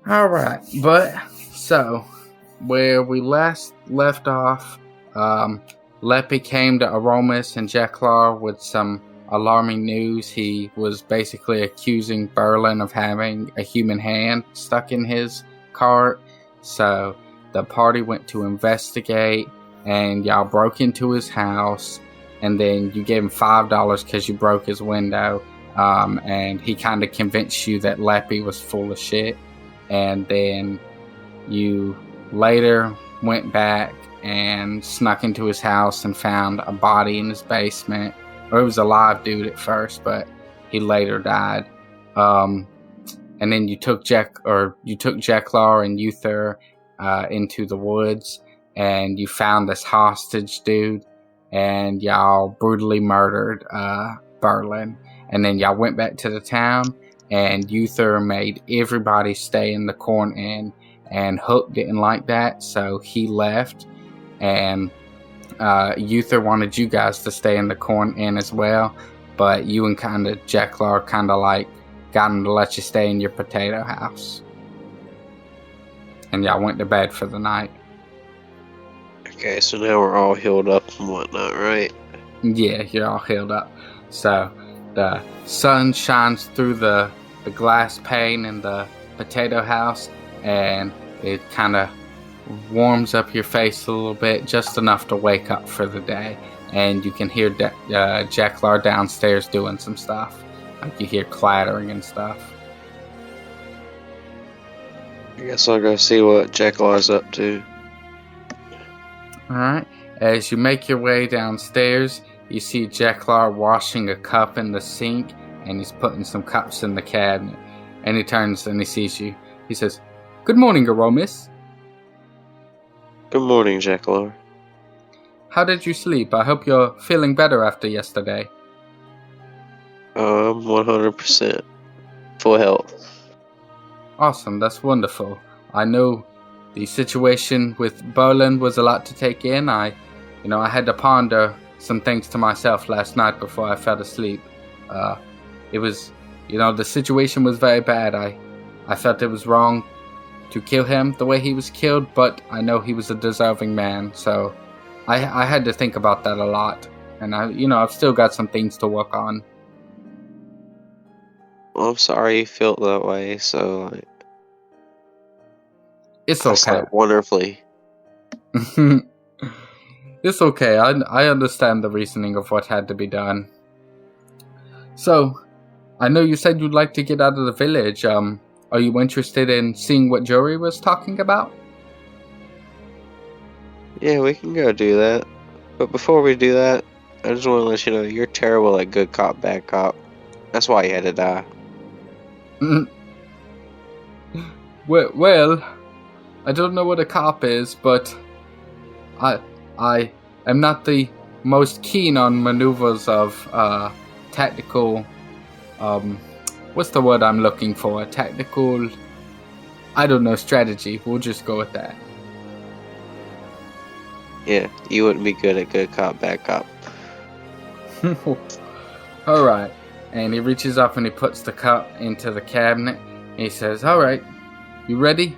Alright, so, where we last left off, Leppy came to Oromis and Jeklar with some alarming news. He was basically accusing Berlin of having a human hand stuck in his cart. So the party went to investigate, and y'all broke into his house, and then you gave him $5 because you broke his window, and he kind of convinced you that Leppy was full of shit. And then you later went back and snuck into his house and found a body in his basement. Or it was a live dude at first, but he later died. And then you took Jeklar and Uther into the woods, and you found this hostage dude, and y'all brutally murdered Berlin. And then y'all went back to the town, and Uther made everybody stay in the Corn Inn, and Hook didn't like that, so he left. And Uther wanted you guys to stay in the Corn Inn as well, but you and Jeklar got him to let you stay in your potato house. And y'all went to bed for the night. Okay, so now we're all healed up and whatnot, right? Yeah, you're all healed up. So the sun shines through the glass pane in the potato house, and it kind of warms up your face a little bit, just enough to wake up for the day. And you can hear Jeklar downstairs doing some stuff. Like you hear clattering and stuff. I guess I'll go see what Jeklar's up to. Alright, as you make your way downstairs, you see Jeklar washing a cup in the sink, and he's putting some cups in the cabinet. And he turns and he sees you. He says, "Good morning, Oromis." Good morning, Jeklar. How did you sleep? I hope you're feeling better after yesterday. 100% full health. Awesome, that's wonderful. I know the situation with Berlin was a lot to take in. I had to ponder some things to myself last night before I fell asleep. It was, the situation was very bad. I felt it was wrong to kill him the way he was killed, but I know he was a deserving man, so I had to think about that a lot. And I've still got some things to work on. Well, I'm sorry you felt that way, so It's I okay. slept wonderfully. It's okay. I understand the reasoning of what had to be done. So, I know you said you'd like to get out of the village. Are you interested in seeing what Jory was talking about? Yeah, we can go do that. But before we do that, I just want to let you know you're terrible at good cop, bad cop. That's why you had to die. Well, I don't know what a cop is, but I am not the most keen on maneuvers of tactical. What's the word I'm looking for? Tactical. I don't know, strategy. We'll just go with that. Yeah, you wouldn't be good at good cop, bad cop. Alright. And he reaches up and he puts the cup into the cabinet. He says, "Alright, you ready?"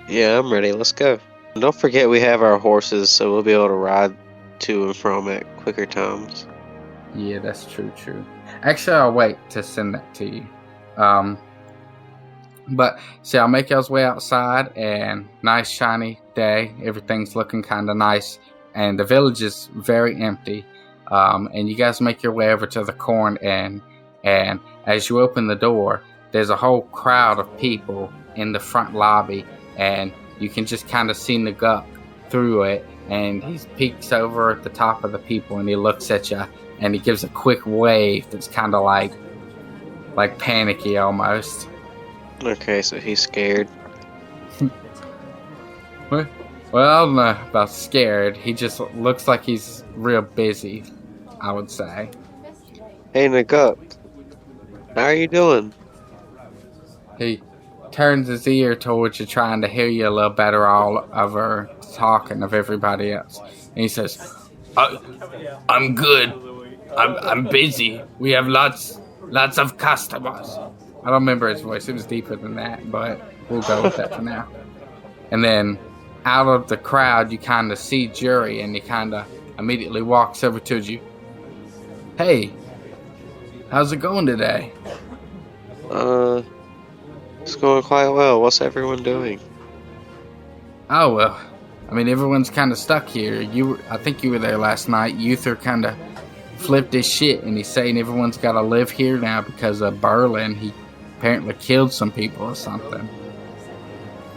Yeah, I'm ready. Let's go. And don't forget we have our horses, so we'll be able to ride to and from at quicker times. Yeah, that's true. Actually, I'll wait to send that to you. But see, I'll make y'all's way outside, and nice shiny day. Everything's looking kind of nice, and the village is very empty. And you guys make your way over to the Corn Inn, and as you open the door, there's a whole crowd of people in the front lobby, and you can just kind of see Naguk through it, and he peeks over at the top of the people, and he looks at you, and he gives a quick wave that's kind of like panicky almost. Okay, so he's scared. Well, I don't know about scared. He just looks like he's real busy, I would say. Hey, Naguk. How are you doing? He turns his ear towards you, trying to hear you a little better all over talking of everybody else. And he says, I'm good. I'm busy. We have lots of customers. don't remember his voice. It was deeper than that, but we'll go with that for now. And then out of the crowd, you kind of see Jury, and he kind of immediately walks over to you. Hey, how's it going today? It's going quite well. What's everyone doing? Oh, well, I mean, everyone's kind of stuck here. I think you were there last night. Uther kind of flipped his shit, and he's saying everyone's got to live here now because of Berlin. He apparently killed some people or something.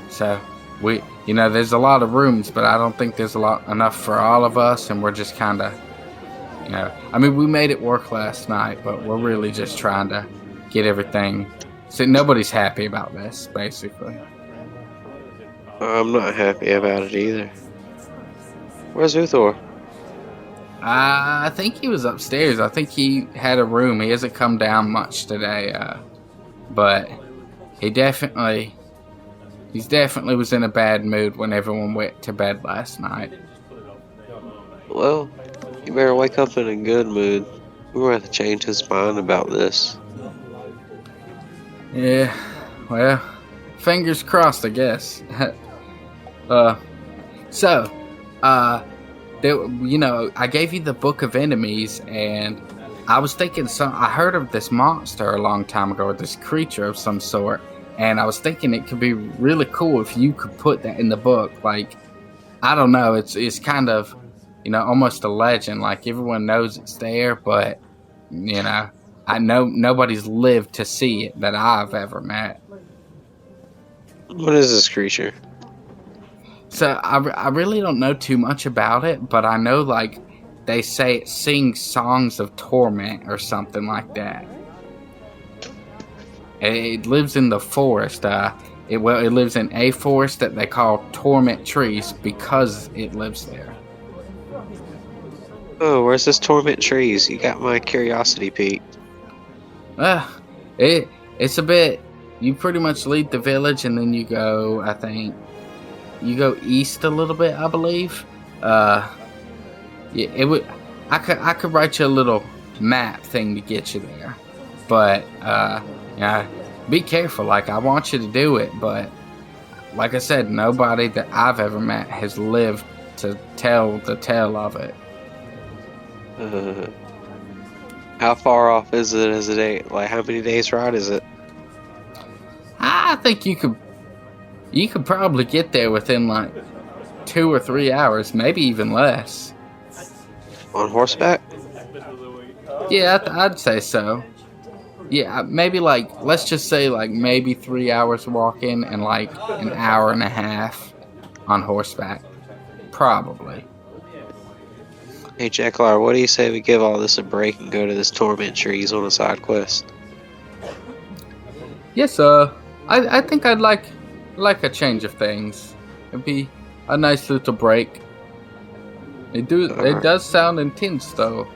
So, there's a lot of rooms, but I don't think there's enough for all of us, and we're just kind of, I mean, we made it work last night, but we're really just trying to get everything. So nobody's happy about this, basically. I'm not happy about it either. Where's Uthor? I think he was upstairs. I think he had a room. He hasn't come down much today, but he's definitely was in a bad mood when everyone went to bed last night. Well, you better wake up in a good mood. We're going to have to change his mind about this. Yeah, well, fingers crossed, I guess. I gave you the Book of Enemies, and I was thinking I heard of this monster a long time ago, or this creature of some sort, and I was thinking it could be really cool if you could put that in the book. Like, I don't know, it's kind of, almost a legend. Like, everyone knows it's there, but, I know nobody's lived to see it that I've ever met. What is this creature? So, I really don't know too much about it, but I know, like, they say it sings songs of torment or something like that. It lives in the forest. It lives in a forest that they call Torment Trees because it lives there. Oh, where's this Torment Trees? You got my curiosity piqued. It's a bit. You pretty much leave the village and then you go. I think you go east a little bit. I believe. Yeah, it would. I could write you a little map thing to get you there, but be careful. Like, I want you to do it, but like I said, nobody that I've ever met has lived to tell the tale of it. How far off is it as a day? Like, how many days ride is it? I think you could probably get there within like 2 or 3 hours, maybe even less. On horseback? Yeah, I'd say so. Yeah, maybe let's just say maybe 3 hours walking and like an hour and a half on horseback. Probably. Hey, Jeklar, what do you say we give all this a break and go to this Torment Trees on a side quest? Yes, I think I'd like a change of things. It'd be a nice little break. It does sound intense, though.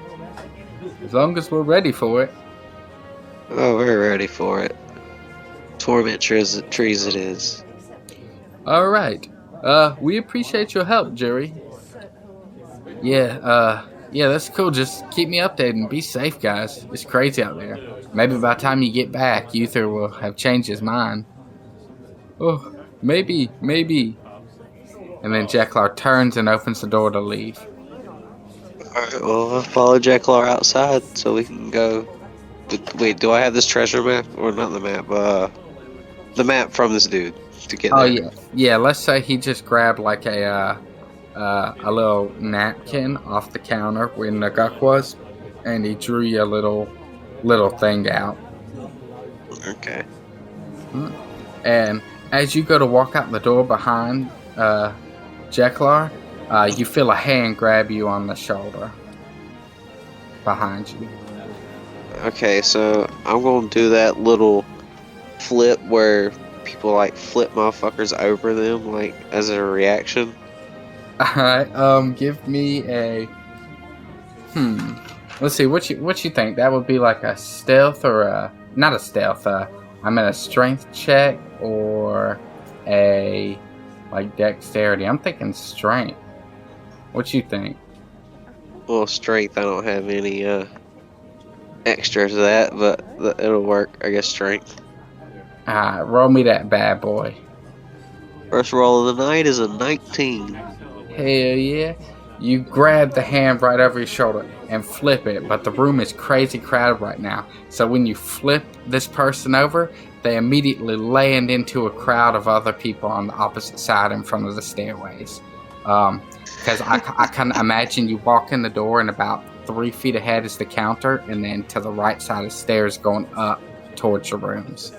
As long as we're ready for it. Oh, we're ready for it. Torment trees it is. All right. We appreciate your help, Jerry. Yeah, that's cool. Just keep me updated and be safe, guys. It's crazy out there. Maybe by the time you get back, Uther will have changed his mind. Oh, maybe. And then Jeklar turns and opens the door to leave. Alright, well, I'll follow Jeklar outside so we can go. Wait, do I have this treasure map? Or not the map, the map from this dude to get there? Oh, yeah. Yeah, let's say he just grabbed like a little napkin off the counter where Naguk was, and he drew you a little thing out. Okay. And as you go to walk out the door behind Jeklar, you feel a hand grab you on the shoulder behind you. Okay, so I'm gonna do that little flip where people like flip motherfuckers over them, like as a reaction. Alright, give me a let's see, what you think? That would be like a stealth or not a stealth, I mean a strength check or a like dexterity. I'm thinking strength. What you think? Well, strength, I don't have any extra to that, but it'll work. I guess strength. Roll me that bad boy. First roll of the night is a 19. Hell yeah. You grab the hand right over your shoulder and flip it, but the room is crazy crowded right now. So when you flip this person over, they immediately land into a crowd of other people on the opposite side in front of the stairways. Because I can imagine you walk in the door and about 3 feet ahead is the counter, and then to the right side is stairs going up towards your rooms.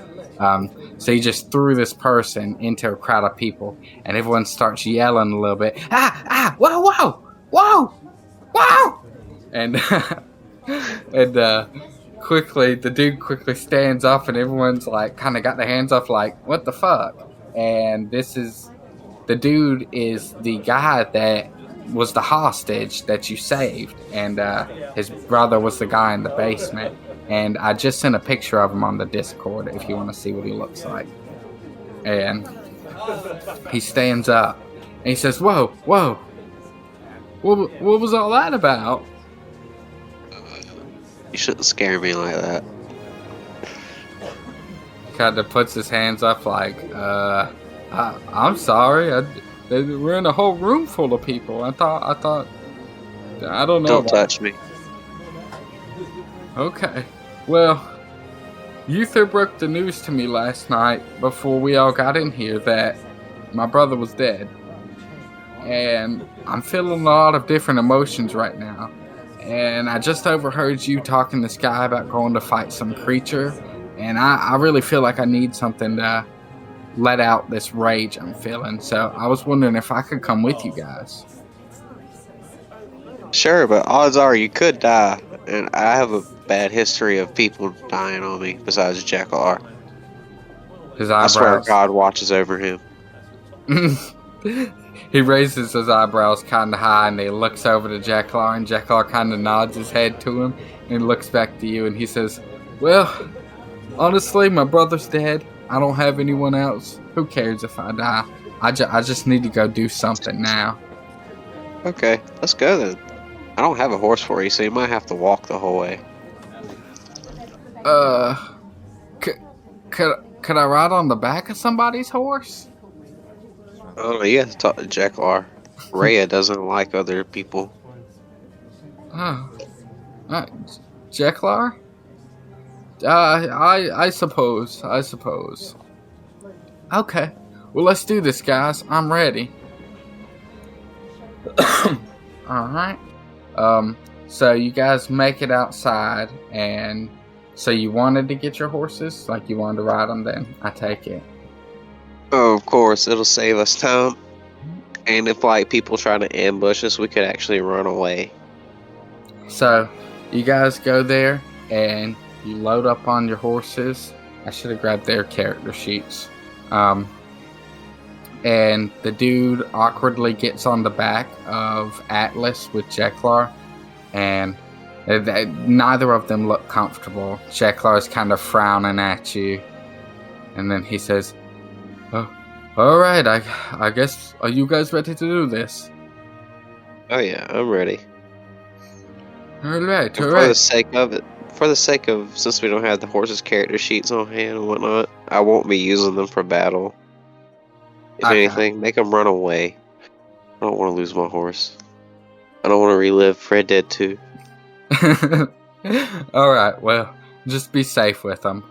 So you just threw this person into a crowd of people, and everyone starts yelling a little bit. Whoa, whoa, whoa, whoa! And quickly, the dude quickly stands up, and everyone's like, kind of got their hands up, like, what the fuck? And the dude is the guy that was the hostage that you saved, and his brother was the guy in the basement. And I just sent a picture of him on the Discord if you want to see what he looks like. And he stands up and he says, whoa, what was all that about? You shouldn't scare me like that. Kind of puts his hands up like, I'm sorry. We're in a whole room full of people. I thought, I don't know. Don't touch me. Okay. Well, Uther broke the news to me last night before we all got in here that my brother was dead. And I'm feeling a lot of different emotions right now. And I just overheard you talking to this guy about going to fight some creature. And I really feel like I need something to let out this rage I'm feeling. So I was wondering if I could come with you guys. Sure, but odds are you could die. And I have a bad history of people dying on me besides Jeklar. His eyebrows. I swear God watches over him. He raises his eyebrows kind of high and he looks over to Jeklar, and Jeklar kind of nods his head to him and looks back to you and he says, well, honestly, my brother's dead. I don't have anyone else. Who cares if I die? I just need to go do something now. Okay, let's go then. I don't have a horse for you, so you might have to walk the whole way. Could I ride on the back of somebody's horse? Oh, you have to talk to Jeklar. Rhea doesn't like other people. Oh. Jeklar? I suppose. Okay. Well, let's do this, guys. I'm ready. Alright. So you guys make it outside, and so you wanted to get your horses? Like you wanted to ride them then? I take it. Oh, of course. It'll save us time. And if, like, people try to ambush us, we could actually run away. So, you guys go there, and you load up on your horses. I should have grabbed their character sheets. And the dude awkwardly gets on the back of Atlas with Jeklar, and neither of them look comfortable. Jeklar's kind of frowning at you, and then he says, oh, alright, I guess, are you guys ready to do this? Oh yeah, I'm ready. Alright. For the sake of, since we don't have the horses' character sheets on hand and whatnot, I won't be using them for battle. If anything, make them run away. I don't want to lose my horse. I don't want to relive Red Dead 2. Alright, well, just be safe with them.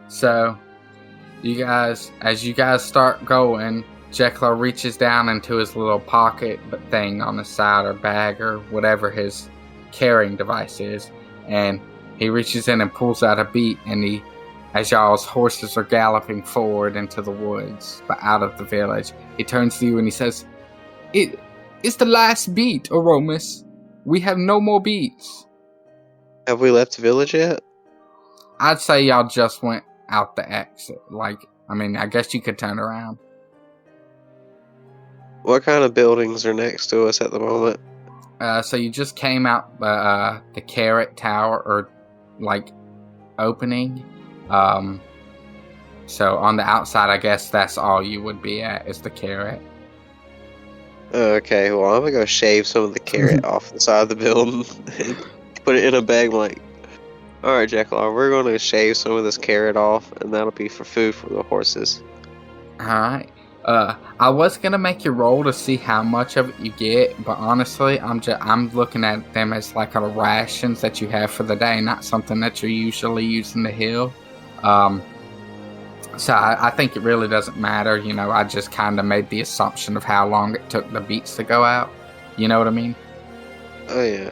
So, as you guys start going, Jeklar reaches down into his little pocket thing on the side, or bag, or whatever his carrying device is, and he reaches in and pulls out a beat, and as y'all's horses are galloping forward into the woods, but out of the village, he turns to you and he says, It's the last beat, Oromis. We have no more beats. Have we left the village yet? I'd say y'all just went out the exit. I guess you could turn around. What kind of buildings are next to us at the moment? So you just came out the Carrot Tower, or, opening. So on the outside, I guess that's all you would be at, is the carrot. Okay, well, I'm gonna go shave some of the carrot off the side of the building and put it in a bag, Alright, Jeklar, we're going to shave some of this carrot off, and that'll be for food for the horses. Alright. I was gonna make you roll to see how much of it you get, but honestly, I'm looking at them as like a rations that you have for the day, not something that you're usually using to heal. So I think it really doesn't matter. You know, I just kind of made the assumption of how long it took the beats to go out. You know what I mean? Oh yeah.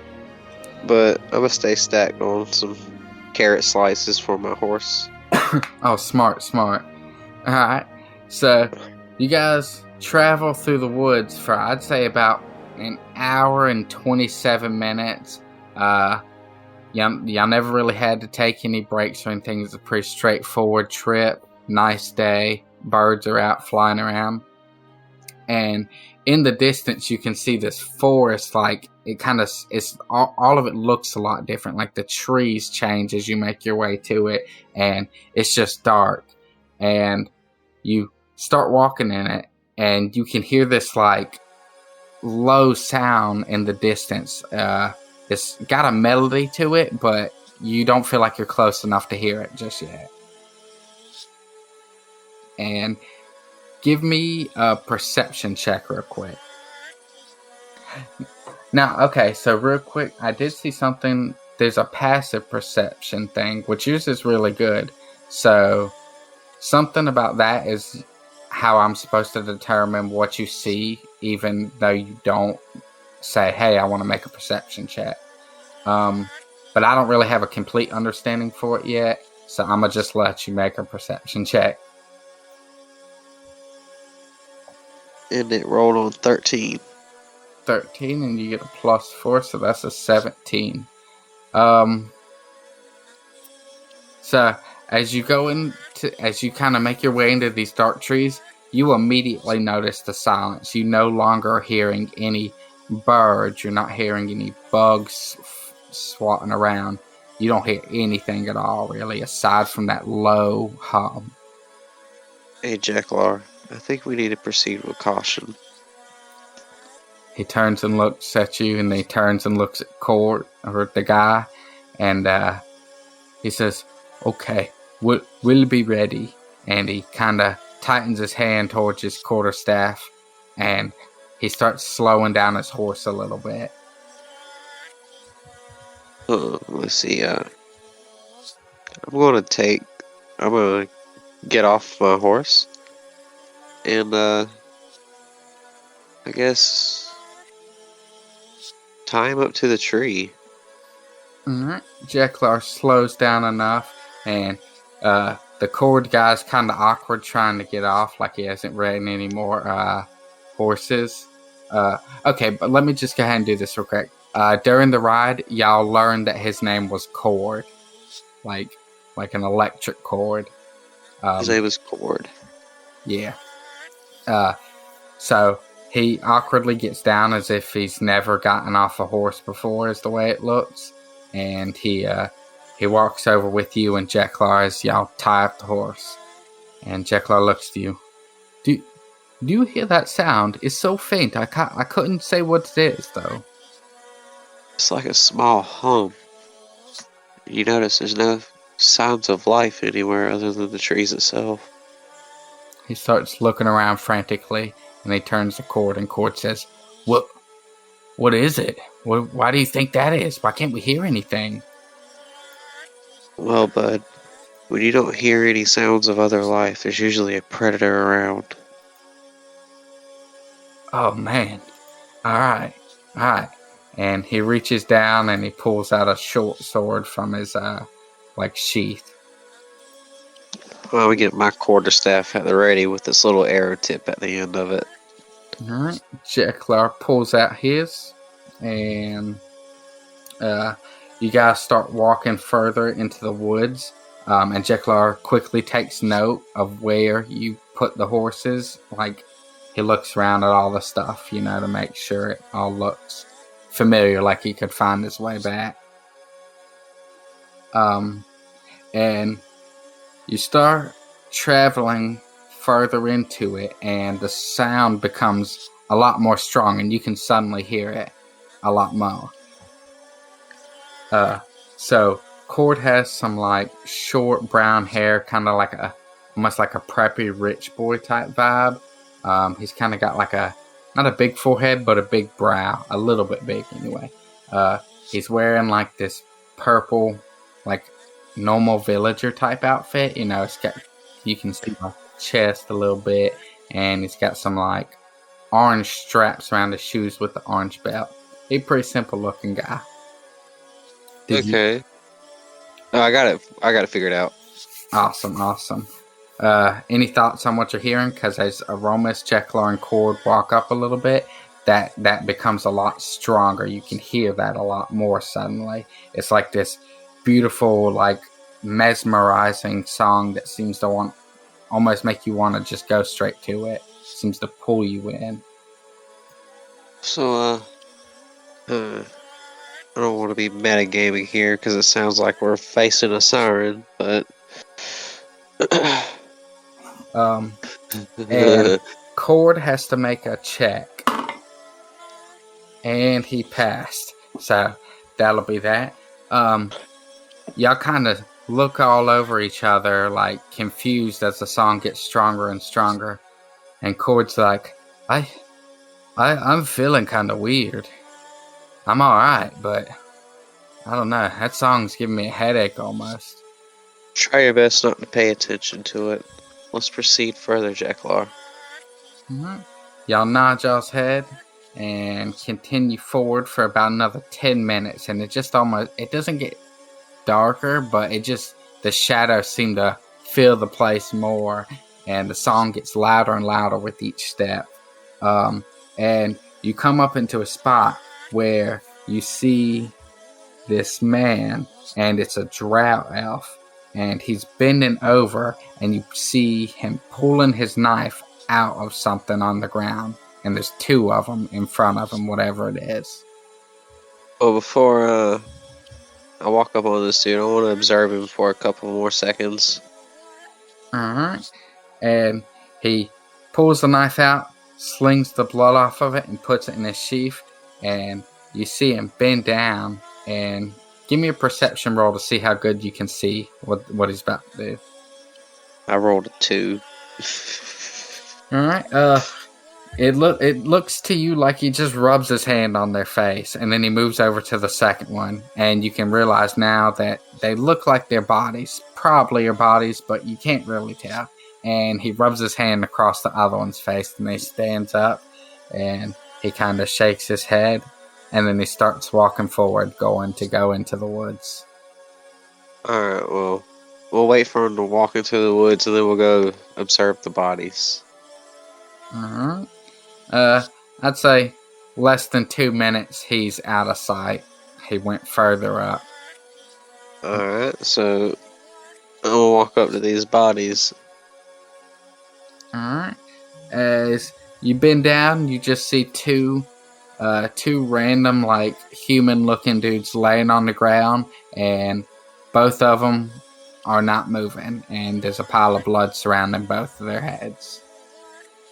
But I'm gonna stay stacked on some carrot slices for my horse. Oh, smart. Alright. So, you guys travel through the woods for, I'd say, about an hour and 27 minutes. Y'all never really had to take any breaks or anything. It's a pretty straightforward trip. Nice day. Birds are out flying around. And in the distance, you can see this forest. Like, it's all of it looks a lot different. Like, the trees change as you make your way to it. And it's just dark. And you start walking in it. And you can hear this, like, low sound in the distance. It's got a melody to it, but you don't feel like you're close enough to hear it just yet. And give me a perception check real quick. Now, okay, so real quick, I did see something. There's a passive perception thing, which yours is really good. So something about that is how I'm supposed to determine what you see, even though you don't say, hey, I want to make a perception check. But I don't really have a complete understanding for it yet, so I'm going to just let you make a perception check. And it rolled on 13. 13, and you get a +4, so that's a 17. So as you kind of make your way into these dark trees, you immediately notice the silence. You no longer are hearing any birds. You're not hearing any bugs swatting around. You don't hear anything at all, really, aside from that low hum. Hey, Jeklar, I think we need to proceed with caution. He turns and looks at you, and he turns and looks at Cord, or the guy, and he says, okay, we'll be ready. And he kind of tightens his hand towards his quarterstaff, and he starts slowing down his horse a little bit. Let's see, I'm gonna get off my horse, and I guess tie him up to the tree. Alright. Jeklar slows down enough, and the cord guy's kind of awkward trying to get off, like he hasn't ridden any more horses. Okay, but let me just go ahead and do this real quick. During the ride, y'all learned that his name was Cord, like an electric cord. His name is Cord. Yeah. So he awkwardly gets down as if he's never gotten off a horse before, is the way it looks. And he walks over with you and Jeklar as y'all tie up the horse. And Jeklar looks to you. Do you hear that sound? It's so faint. I couldn't say what it is, though. It's like a small hum. You notice there's no signs of life anywhere other than the trees itself. He starts looking around frantically, and he turns to Cord, and Cord says, What is it? Why do you think that is? Why can't we hear anything? Well, bud, when you don't hear any sounds of other life, there's usually a predator around. Oh, man. Alright. And he reaches down and he pulls out a short sword from his, sheath. Well, we get my quarterstaff at the ready with this little arrow tip at the end of it. Alright. Jeklar pulls out his, and you guys start walking further into the woods, and Jeklar quickly takes note of where you put the horses. Like, he looks around at all the stuff, to make sure it all looks familiar, like he could find his way back. And you start traveling further into it, and the sound becomes a lot more strong, and you can suddenly hear it a lot more. So Cord has some like short brown hair, kind of like almost like a preppy rich boy type vibe. He's kind of got like not a big forehead, but a big brow, a little bit big anyway. He's wearing like this purple, like normal villager type outfit. You can see my chest a little bit, and he's got some like orange straps around his shoes with the orange belt. He's a pretty simple looking guy. Okay. Oh, I got it figured out. Awesome. Any thoughts on what you're hearing? Because as Oromis, Jeklar, and Cord walk up a little bit, that becomes a lot stronger. You can hear that a lot more suddenly. It's like this beautiful, like mesmerizing song that seems to almost make you want to just go straight to it. Seems to pull you in. So, I don't want to be metagaming here because it sounds like we're facing a siren, but and Cord has to make a check, and he passed. So that'll be that. Y'all kind of look all over each other, like confused as the song gets stronger and stronger. And Cord's like, I'm feeling kind of weird. I'm alright, but I don't know. That song's giving me a headache almost. Try your best not to pay attention to it. Let's proceed further, Jeklar. Mm-hmm. Y'all nod y'all's head and continue forward for about another 10 minutes, and it doesn't get darker, but the shadows seem to fill the place more, and the song gets louder and louder with each step. And you come up into a spot where you see this man, and it's a drow elf, and he's bending over, and you see him pulling his knife out of something on the ground, and there's two of them in front of him, whatever it is. Well, before I walk up on this dude, I want to observe him for a couple more seconds. Alright. And he pulls the knife out, slings the blood off of it, and puts it in his sheath, and you see him bend down, and give me a perception roll to see how good you can see what he's about to do. I rolled a 2. Alright, it looks to you like he just rubs his hand on their face, and then he moves over to the second one, and you can realize now that they look like their bodies, probably your bodies, but you can't really tell. And he rubs his hand across the other one's face, and he stands up, and he kind of shakes his head, and then he starts walking forward, going to go into the woods. Alright, well, we'll wait for him to walk into the woods, and then we'll go observe the bodies. Alright. I'd say less than 2 minutes, he's out of sight. He went further up. Alright, so I'm gonna walk up to these bodies. Alright. As you bend down, you just see two random, like, human-looking dudes laying on the ground, and both of them are not moving, and there's a pile of blood surrounding both of their heads.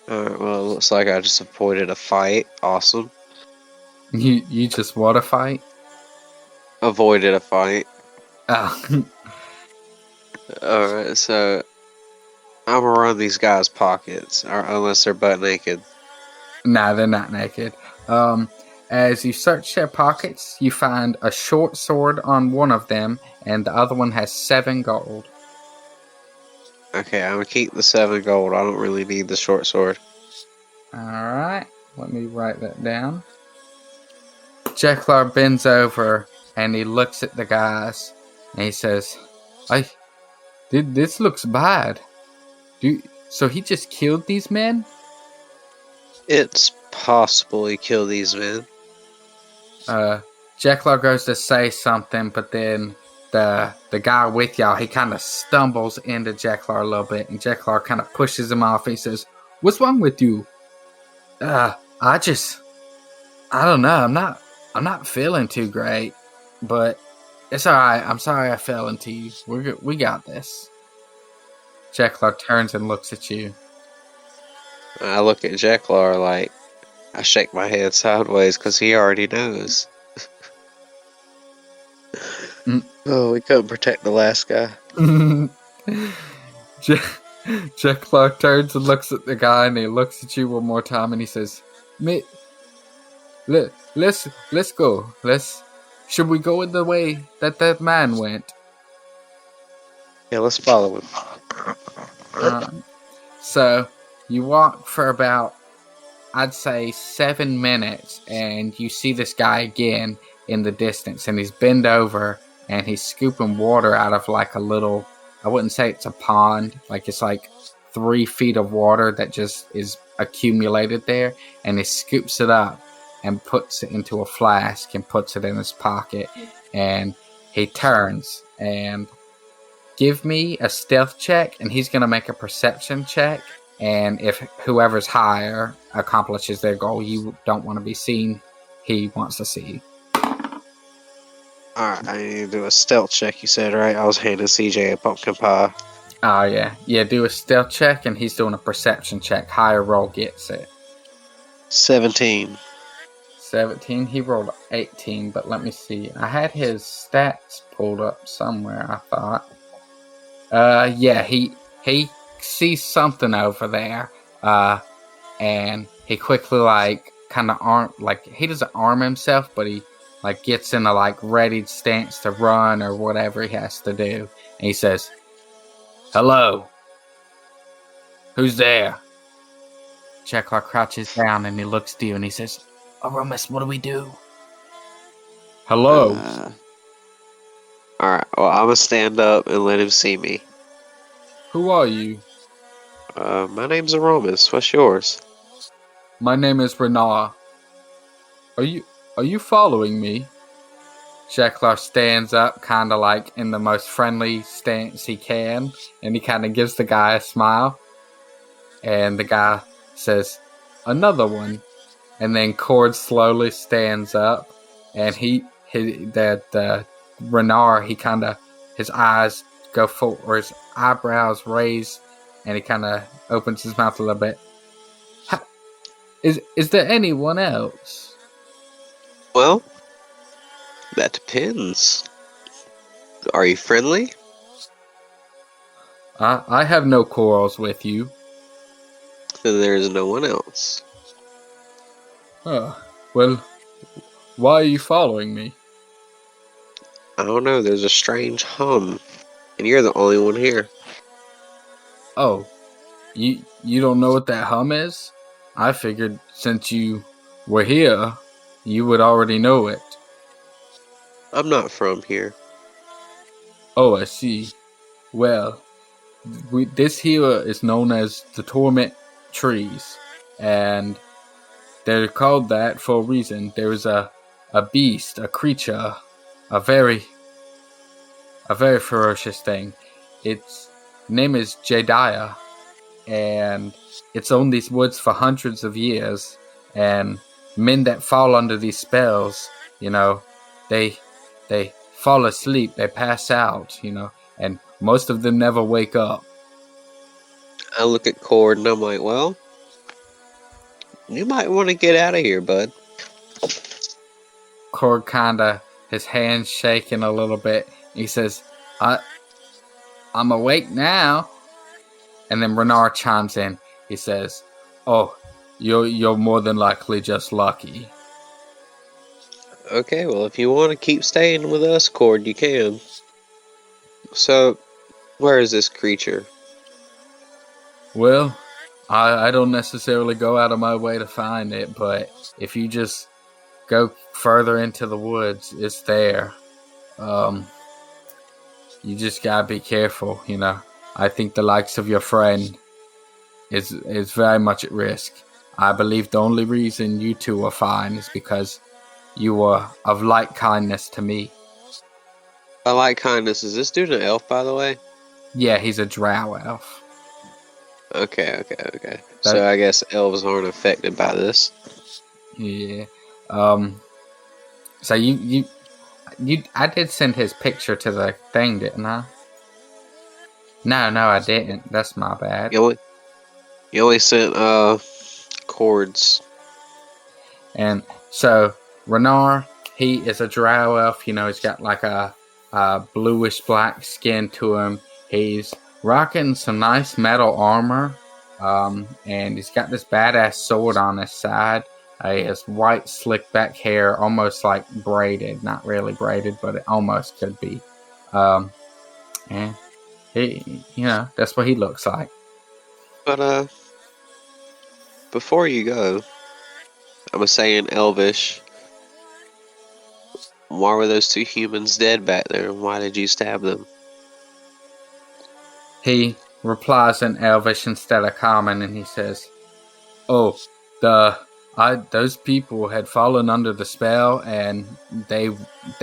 Alright, well, it looks like I just avoided a fight. Awesome. You just want to fight? Avoided a fight. Oh. Alright, so I'm gonna run these guys' pockets, unless they're butt naked. No, they're not naked. As you search their pockets, you find a short sword on one of them, and the other one has 7 gold. Okay, I'm gonna keep the 7 gold. I don't really need the short sword. Alright, let me write that down. Jeklar bends over, and he looks at the guys, and he says, this looks bad. So he just killed these men? It's possible he killed these men. Jeklar goes to say something, but then the guy with y'all, he kind of stumbles into Jeklar a little bit, and Jeklar kind of pushes him off. He says, "What's wrong with you?" I don't know. I'm not feeling too great, but it's all right. I'm sorry I fell into you. We got this. Jeklar turns and looks at you. I look at Jeklar like I shake my head sideways because he already knows. Oh, we couldn't protect the last guy. Jeklar turns and looks at the guy, and he looks at you one more time, and he says, let's go. Should we go in the way that man went? Yeah, let's follow him. So you walk for about, I'd say, 7 minutes, and you see this guy again in the distance, and he's bent over, and he's scooping water out of like a little, I wouldn't say it's a pond, like it's like 3 feet of water that just is accumulated there, and he scoops it up and puts it into a flask and puts it in his pocket, and he turns and give me a stealth check, and he's going to make a perception check, and if whoever's higher accomplishes their goal, you don't want to be seen, he wants to see you. Alright, I need to do a stealth check, you said, right? I was handing CJ a pumpkin pie. Oh, yeah. Yeah, do a stealth check, and he's doing a perception check. Higher roll gets it. 17. 17. He rolled 18, but let me see. I had his stats pulled up somewhere, I thought. Yeah, he sees something over there, and he quickly, he doesn't arm himself, but he, gets in a, ready stance to run or whatever he has to do, and he says, "Hello? Who's there?" Jeklar crouches down, and he looks to you, and he says, "Oromis, what do we do?" "Hello." Alright, well, I'm gonna stand up and let him see me. "Who are you?" My name's Oromis. What's yours?" "My name is Renar. Are you following me?" Jeklar stands up, kind of in the most friendly stance he can, and he kind of gives the guy a smile. And the guy says, "Another one." And then Cord slowly stands up, and the Renar, he kind of, his eyes go full, or his eyebrows raise, and he kind of opens his mouth a little bit. Is there anyone else?" "Well, that depends. Are you friendly?" I have no quarrels with you." "Then there is no one else." Well, why are you following me?" "I don't know, there's a strange hum, and you're the only one here." "Oh, you don't know what that hum is? I figured since you were here, you would already know it." "I'm not from here." "Oh, I see. Well, this here is known as the Torment Trees, and they're called that for a reason. There is a beast, a creature, a very ferocious thing. Its name is Jediah, and it's owned these woods for hundreds of years, and men that fall under these spells, they fall asleep, they pass out, and most of them never wake up." I look at Cord and I'm like, well, you might want to get out of here, bud. Cord kinda, his hands shaking a little bit. He says, I'm awake now." And then Renar chimes in. He says, "Oh, you're more than likely just lucky." Okay, well, if you want to keep staying with us, Cord, you can. So, where is this creature? "Well, I don't necessarily go out of my way to find it, but if you just go further into the woods, it's there. You just gotta be careful, I think the likes of your friend is very much at risk. I believe the only reason you two are fine is because you were of like kindness to me." I like kindness. Is this dude an elf, by the way? "Yeah, he's a drow elf." Okay. So I guess elves aren't affected by this. Yeah. So you I did send his picture to the thing, didn't I? No, I didn't. That's my bad. You only sent Cords. And so Renar, he is a drow elf. He's got a bluish black skin to him. He's rocking some nice metal armor, and he's got this badass sword on his side. He has white slick back hair, almost like braided. Not really braided, but it almost could be. And he, that's what he looks like. But before you go, I'm gonna say in Elvish, why were those two humans dead back there, and why did you stab them? He replies in Elvish instead of Common, and he says, "Oh, those people had fallen under the spell, and they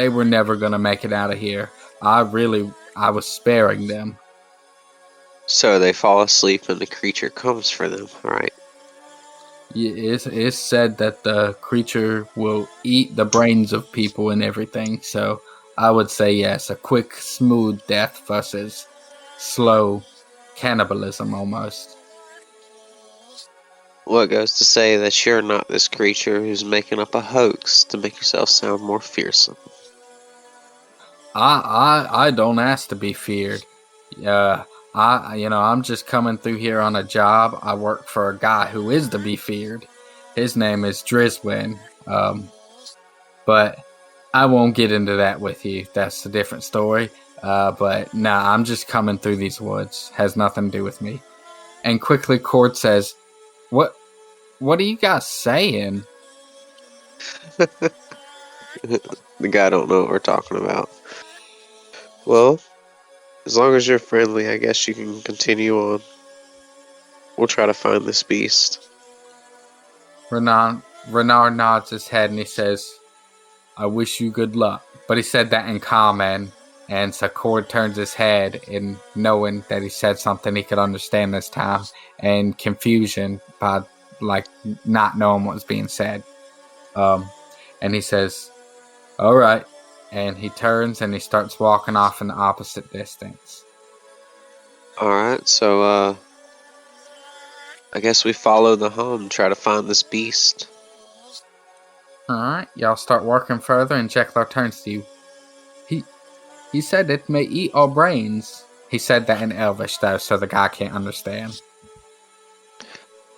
were never gonna make it out of here. I was sparing them." So they fall asleep, and the creature comes for them, right? It's said that the creature will eat the brains of people and everything, so I would say yes, a quick, smooth death versus slow cannibalism almost. What goes to say that you're not this creature who's making up a hoax to make yourself sound more fearsome? I don't ask to be feared. I'm just coming through here on a job. I work for a guy who is to be feared. His name is Drizwin. But I won't get into that with you. That's a different story. But nah, I'm just coming through these woods. Has nothing to do with me. And quickly Cord says, What are you guys saying? The guy don't know what we're talking about. Well, as long as you're friendly, I guess you can continue on. We'll try to find this beast. Renard nods his head and he says, I wish you good luck. But he said that in common, and so Cord turns his head in knowing that he said something he could understand this time, and confusion by not knowing what was being said. And he says, all right. And he turns and he starts walking off in the opposite distance. Alright, so I guess we follow the hum, try to find this beast. Alright, y'all start working further and Jeklar turns to you. He said it may eat our brains. He said that in Elvish though, so the guy can't understand.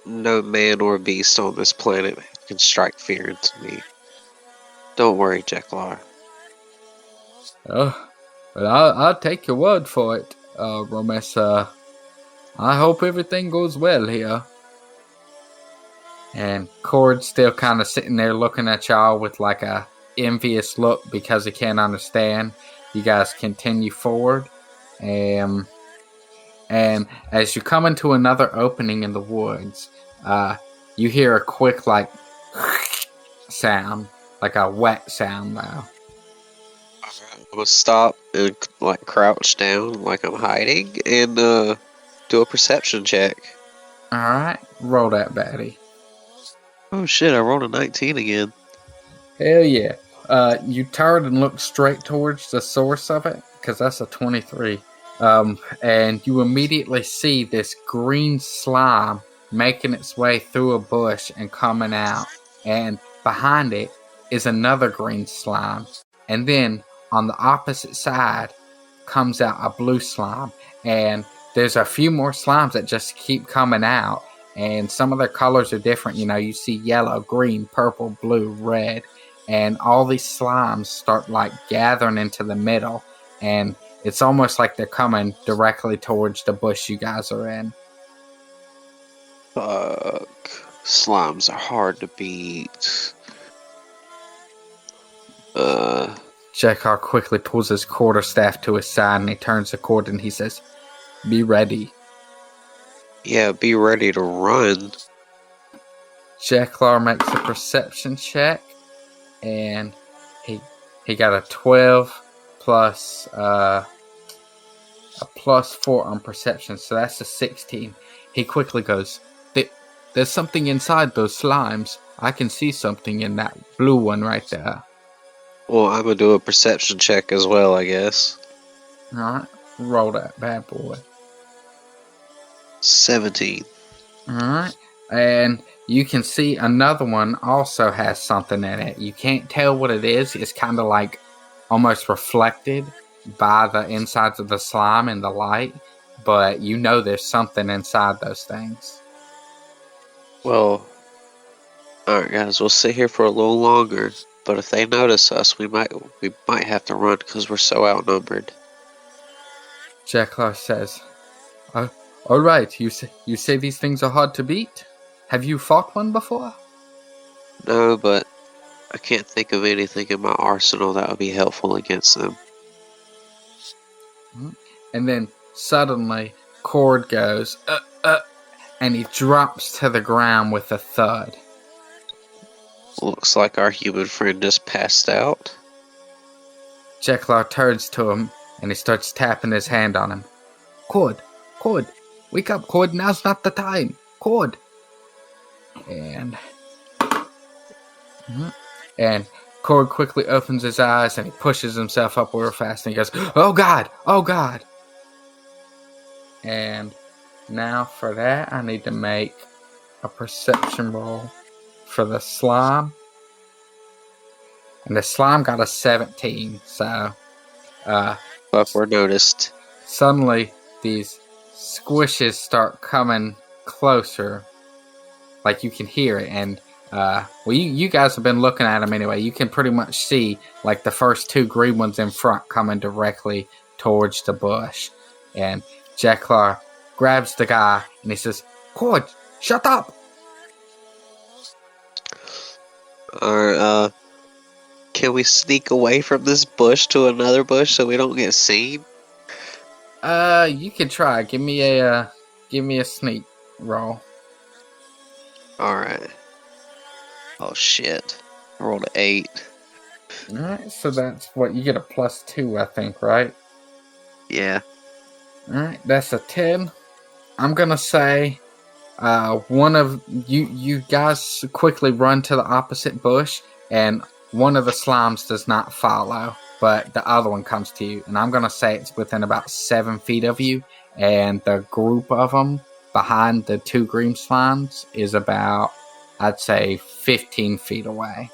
No man or beast on this planet can strike fear into me. Don't worry, Jeklar. But I'll take your word for it, Oromis. I hope everything goes well here. And Cord's still kind of sitting there looking at y'all with like a envious look because he can't understand. You guys continue forward, and as you come into another opening in the woods, you hear a quick sound, like a wet sound now. I'm gonna stop and crouch down like I'm hiding and do a perception check. Alright, roll that baddie. Oh shit, I rolled a 19 again. Hell yeah. You turn and look straight towards the source of it, because that's a 23. And you immediately see this green slime making its way through a bush and coming out. And behind it is another green slime. And then on the opposite side comes out a blue slime. And there's a few more slimes that just keep coming out. And some of their colors are different. You see yellow, green, purple, blue, red. And all these slimes start gathering into the middle. And it's almost like they're coming directly towards the bush you guys are in. Fuck. Slimes are hard to beat. Jeklar quickly pulls his quarterstaff to his side and he turns the cord and he says, be ready. Yeah, be ready to run. Jeklar makes a perception check and he got a 12 plus a +4 on perception, so that's a 16. He quickly goes, there's something inside those slimes. I can see something in that blue one right there. Well, I'm gonna do a perception check as well, I guess. Alright, roll that bad boy. 17. Alright, and you can see another one also has something in it. You can't tell what it is. It's kind of almost reflected. by the insides of the slime in the light, but you know there's something inside those things. Well, alright guys, we'll sit here for a little longer, but if they notice us, we might have to run because we're so outnumbered. Jeklar says, all right, you say these things are hard to beat? Have you fought one before? No, but I can't think of anything in my arsenal that would be helpful against them. And then suddenly, Cord goes, and he drops to the ground with a thud. Looks like our human friend just passed out. Jeklar turns to him, and he starts tapping his hand on him. Cord, wake up, Cord, now's not the time. Cord. And Cord quickly opens his eyes, and he pushes himself up real fast, and he goes, oh God. And now for that, I need to make a perception roll for the slime. And the slime got a 17, so... But we're noticed. Suddenly, these squishes start coming closer. Like, you can hear it, and... you guys have been looking at them anyway. You can pretty much see, like, the first two green ones in front coming directly towards the bush. And Jeklar grabs the guy, and he says, Cord, shut up! Alright, can we sneak away from this bush to another bush so we don't get seen? You can try. Give me a sneak roll. Alright. Oh shit. I rolled an 8. Alright, so that's what, you get a +2, I think, right? Yeah. Alright, that's a 10. I'm gonna say, one of you guys quickly run to the opposite bush, and one of the slimes does not follow, but the other one comes to you. And I'm gonna say it's within about 7 feet of you, and the group of them behind the two green slimes is about, I'd say, 15 feet away.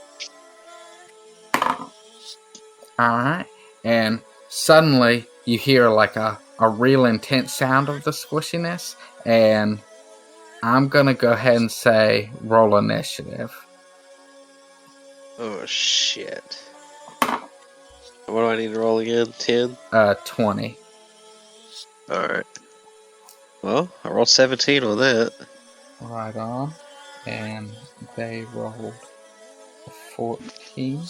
Alright, and suddenly you hear like a real intense sound of the squishiness, and I'm gonna go ahead and say roll initiative. Oh shit. What do I need to roll again? 10? 20. Alright. Well, I rolled 17 on that. Right on. And they rolled a 14.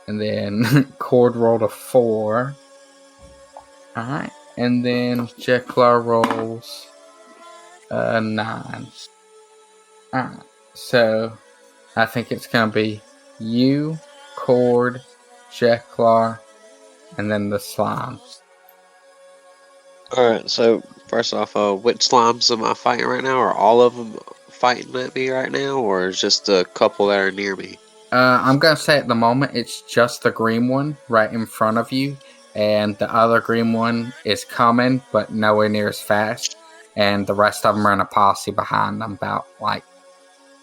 And then Cord rolled a 4. Alright. And then Jeklar rolls a 9. Alright. So I think it's going to be you, Cord, Jeklar, and then the slime. Alright, so first off, which slimes am I fighting right now? Are all of them fighting at me right now, or is just a couple that are near me? I'm going to say at the moment it's just the green one right in front of you, and the other green one is coming, but nowhere near as fast, and the rest of them are in a posse behind them, about, like,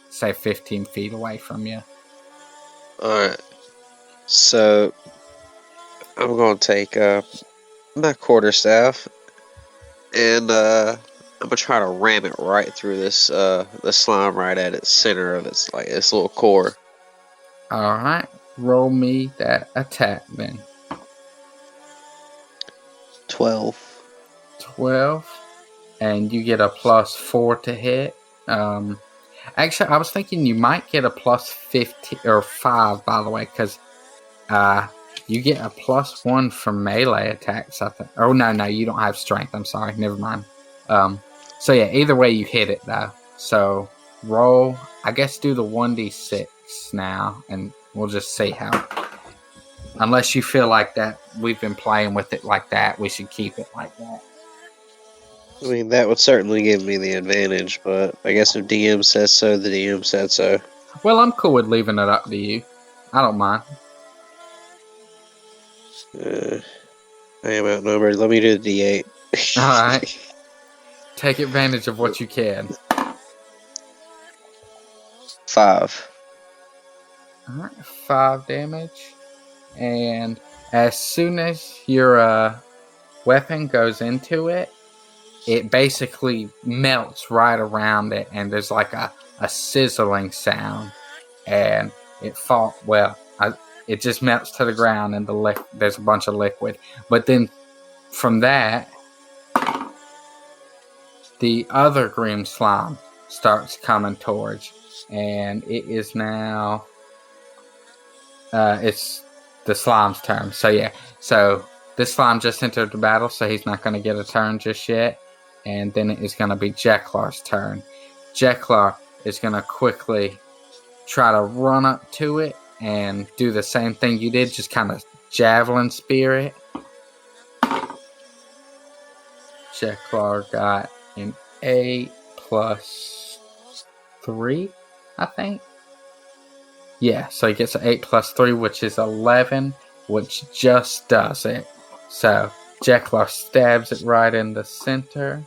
say 15 feet away from you. Alright, so I'm going to take my quarterstaff, and I'm going to try to ram it right through this the slime right at its center of its, like, its little core. Alright, roll me that attack then. 12. 12, and you get a +4 to hit. Actually, I was thinking you might get a +15 or 5, by the way, because you get a +1 for melee attacks, I think. Oh, no, you don't have strength. I'm sorry. Never mind. So, yeah, either way, you hit it, though. So, roll, I guess do the 1d6 now, and we'll just see how. Unless you feel like that we've been playing with it like that, we should keep it like that. I mean, that would certainly give me the advantage, but I guess if DM says so, the DM said so. Well, I'm cool with leaving it up to you. I don't mind. I am outnumbered. Let me do the D8. Alright. Take advantage of what you can. 5. Alright, 5 damage. and as soon as your weapon goes into it, it basically melts right around it, and there's like a sizzling sound, and it just melts to the ground, and there's a bunch of liquid. But then from that, the other green slime starts coming towards, and it is now it's the slime's turn. So this slime just entered the battle, so he's not going to get a turn just yet. And then it is going to be Jeklar's turn. Jeklar is going to quickly try to run up to it and do the same thing you did, just kind of javelin spear it. Jeklar got an 8 plus 3, I think. Yeah, so he gets an 8 plus 3, which is 11, which just does it. So Jeklar stabs it right in the center,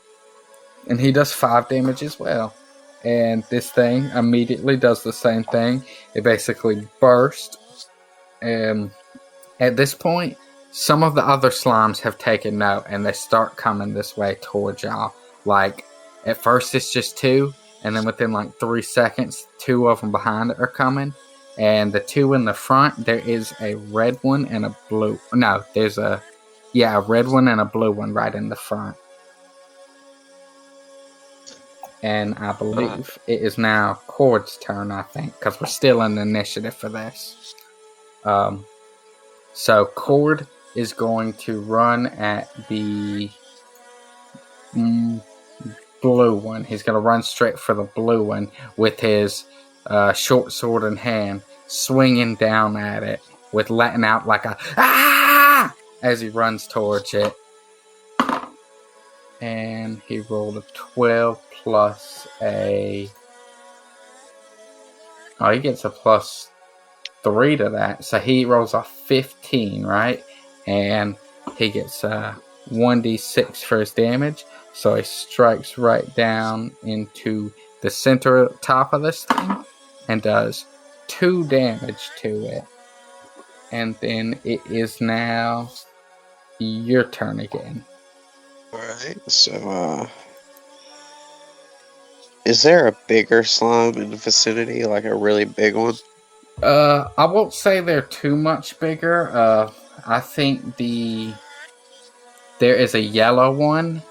and he does 5 damage as well. And this thing immediately does the same thing. It basically bursts. And at this point, some of the other slimes have taken note, and they start coming this way towards y'all. Like, at first it's just 2, and then within like 3 seconds, 2 of them behind it are coming. And the 2 in the front, there is a red one and a blue. No, there's a red one and a blue one right in the front. And I believe it is now Cord's turn, I think, because we're still in the initiative for this. So Cord is going to run at the blue one. He's going to run straight for the blue one with his short sword in hand, swinging down at it with letting out like a ah as he runs towards it. And he rolled a 12 plus a... Oh, he gets a plus 3 to that. So he rolls a 15, right? And he gets a 1d6 for his damage. So he strikes right down into the center top of this thing and does 2 damage to it. And then it is now your turn again. Alright, so, is there a bigger slime in the vicinity, like a really big one? I won't say they're too much bigger. I think there is a yellow one,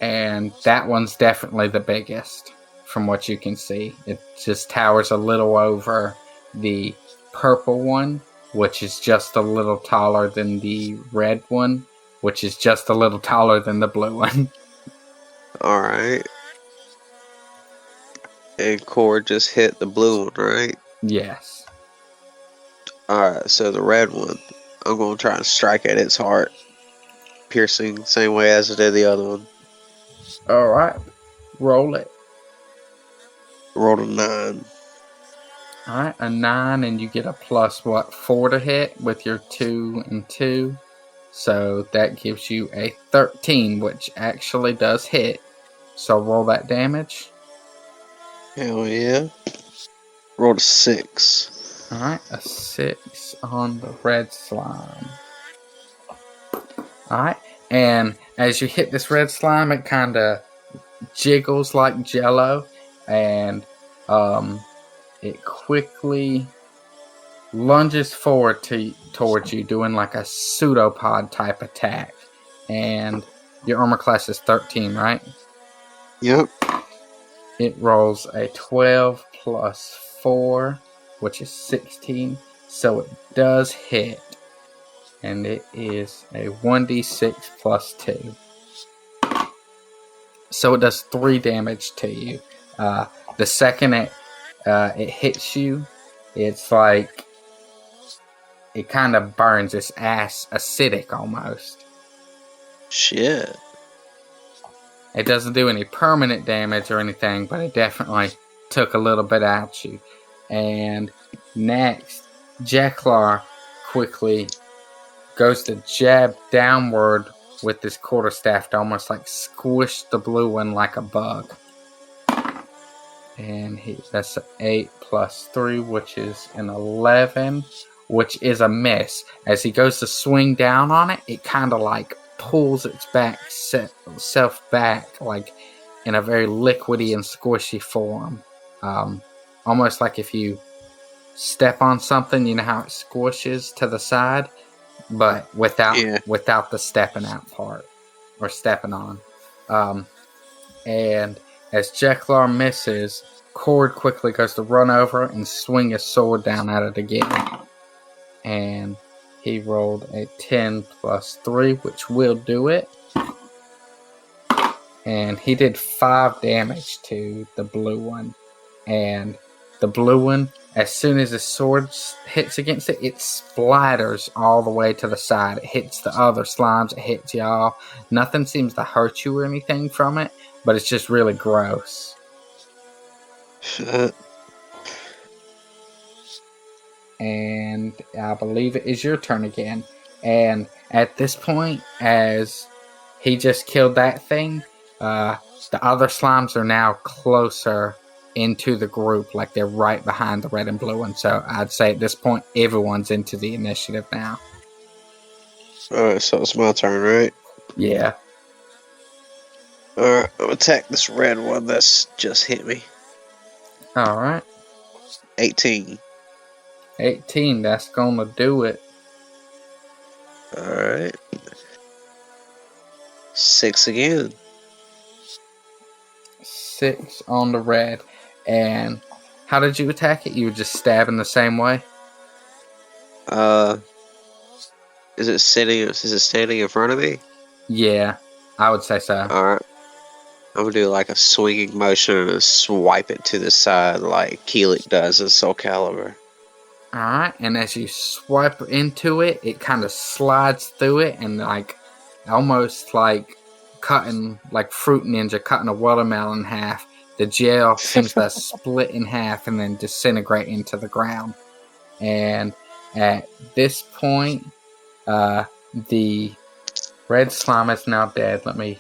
and that one's definitely the biggest from what you can see. It just towers a little over the purple one, which is just a little taller than the red one, which is just a little taller than the blue one. Alright. And Cord just hit the blue one, right? Yes. Alright, so the red one, I'm going to try and strike at its heart. Piercing, same way as I did the other one. Alright. Roll it. Rolled a 9. Alright, a 9, and you get a plus, 4 to hit with your 2 and 2. So that gives you a 13, which actually does hit. So roll that damage. Hell yeah. Rolled a 6. Alright, a 6 on the red slime. Alright, and as you hit this red slime, it kind of jiggles like jello, and it quickly lunges forward towards you, doing like a pseudopod type attack. And your armor class is 13, right? Yep. It rolls a 12 plus 4, which is 16. So it does hit. And it is a 1d6 plus 2. So it does 3 damage to you. The second it hits you, it's like it kind of burns its ass acidic almost. Shit. It doesn't do any permanent damage or anything, but it definitely took a little bit out you. And next, Jeklar quickly goes to jab downward with this quarterstaff to almost like squish the blue one like a bug. And that's an 8 plus 3, which is an 11, which is a miss. As he goes to swing down on it, it kind of like pulls its self back, like in a very liquidy and squishy form. Almost like if you step on something, you know how it squishes to the side, but without the stepping out part or stepping on. And as Jeklar misses, Cord quickly goes to run over and swing his sword down at it again. And he rolled a 10 plus 3, which will do it. And he did 5 damage to the blue one. And the blue one, as soon as his sword hits against it, it splatters all the way to the side. It hits the other slimes, it hits y'all. Nothing seems to hurt you or anything from it, but it's just really gross. And I believe it is your turn again. And at this point, as he just killed that thing, the other slimes are now closer into the group, like they're right behind the red and blue one. So I'd say at this point, everyone's into the initiative now. Alright, so it's my turn, right? Yeah. Alright, I'm gonna attack this red one that's just hit me. Alright. 18. 18, that's gonna do it. Alright. 6 again. 6 on the red. And how did you attack it? You were just stabbing the same way? Is it standing in front of me? Yeah, I would say so. Alright. I'm gonna do like a swinging motion and swipe it to the side like Keelik does in Soul Calibur. Alright, and as you swipe into it, it kind of slides through it and like almost like cutting, like Fruit Ninja cutting a watermelon in half. The gel seems to split in half and then disintegrate into the ground. And at this point, the red slime is now dead. Let me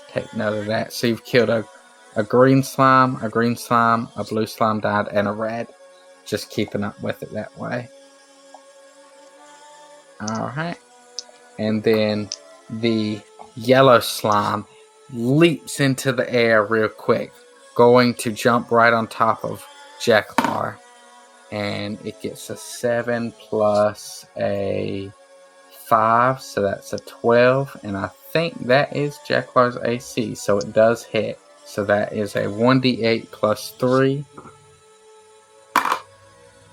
take note of that. So you've killed a green slime, a blue slime died, and a red. Just keeping up with it that way. Alright. And then the yellow slime leaps into the air real quick, going to jump right on top of Jeklar. And it gets a 7 plus a 5, so that's a 12. And I think that is Jeklar's AC, so it does hit. So that is a 1d8 plus 3.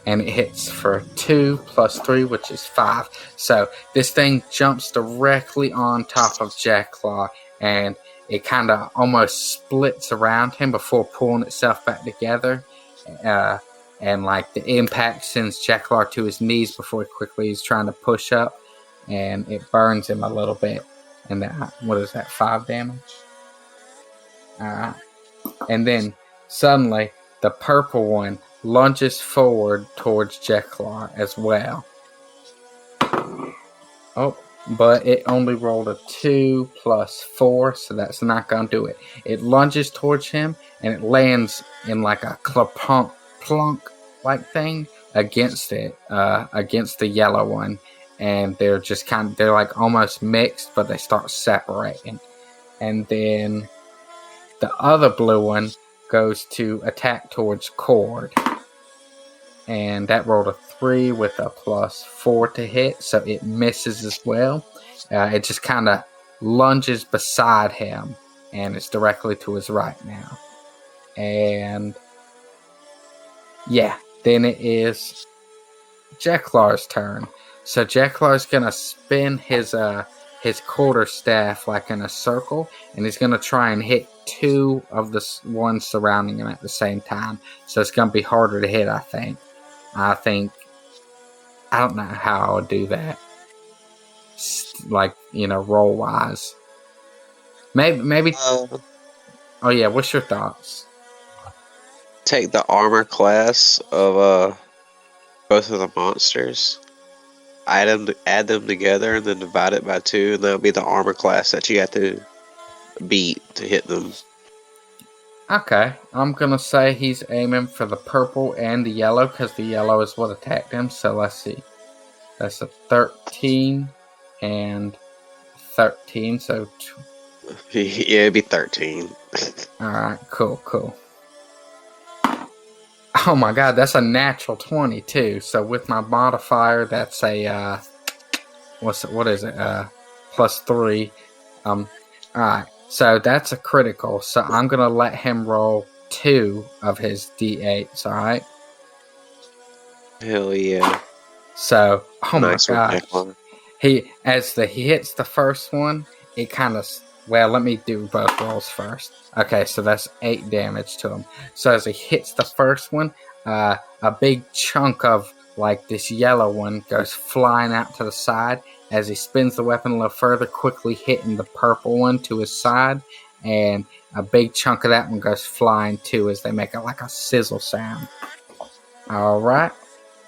And it hits for 2 plus 3, which is 5. So this thing jumps directly on top of Jeklar, and it kind of almost splits around him before pulling itself back together. And like the impact sends Jeklar to his knees before he quickly is trying to push up, and it burns him a little bit. And that, what is that, 5 damage? Alright. And then suddenly the purple one lunges forward towards Jeklar as well. Oh, but it only rolled a 2 plus 4, so that's not going to do it. It lunges towards him, and it lands in like a plunk like thing against it, against the yellow one. And they're just they're like almost mixed, but they start separating. And then the other blue one goes to attack towards Cord. And that rolled a 3 with a plus 4 to hit, so it misses as well. It just kind of lunges beside him, and it's directly to his right now. And yeah, then it is Jeklar's turn. So Jeklar's gonna spin his quarterstaff like in a circle, and he's gonna try and hit 2 of the ones surrounding him at the same time. So it's gonna be harder to hit, I think. I don't know how I would do that. Like, roll wise. Maybe. Oh yeah, what's your thoughts? Take the armor class of both of the monsters. Add them together and then divide it by 2, and that'll be the armor class that you have to beat to hit them. Okay, I'm gonna say he's aiming for the purple and the yellow because the yellow is what attacked him. So let's see. That's a 13 and 13. So, Yeah, it'd be 13. alright, cool. Oh my god, that's a natural 20 too. So with my modifier, that's a what is it? +3. Alright, so that's a critical. So I'm gonna let him roll 2 of his d8s. Alright. Hell yeah. So, oh Nice my one, god, Jeklar. he hits the first one, it kind of. Well, let me do both rolls first. Okay, so that's 8 damage to him. So as he hits the first one, a big chunk of like this yellow one goes flying out to the side as he spins the weapon a little further, quickly hitting the purple one to his side, and a big chunk of that one goes flying too as they make it like a sizzle sound. All right.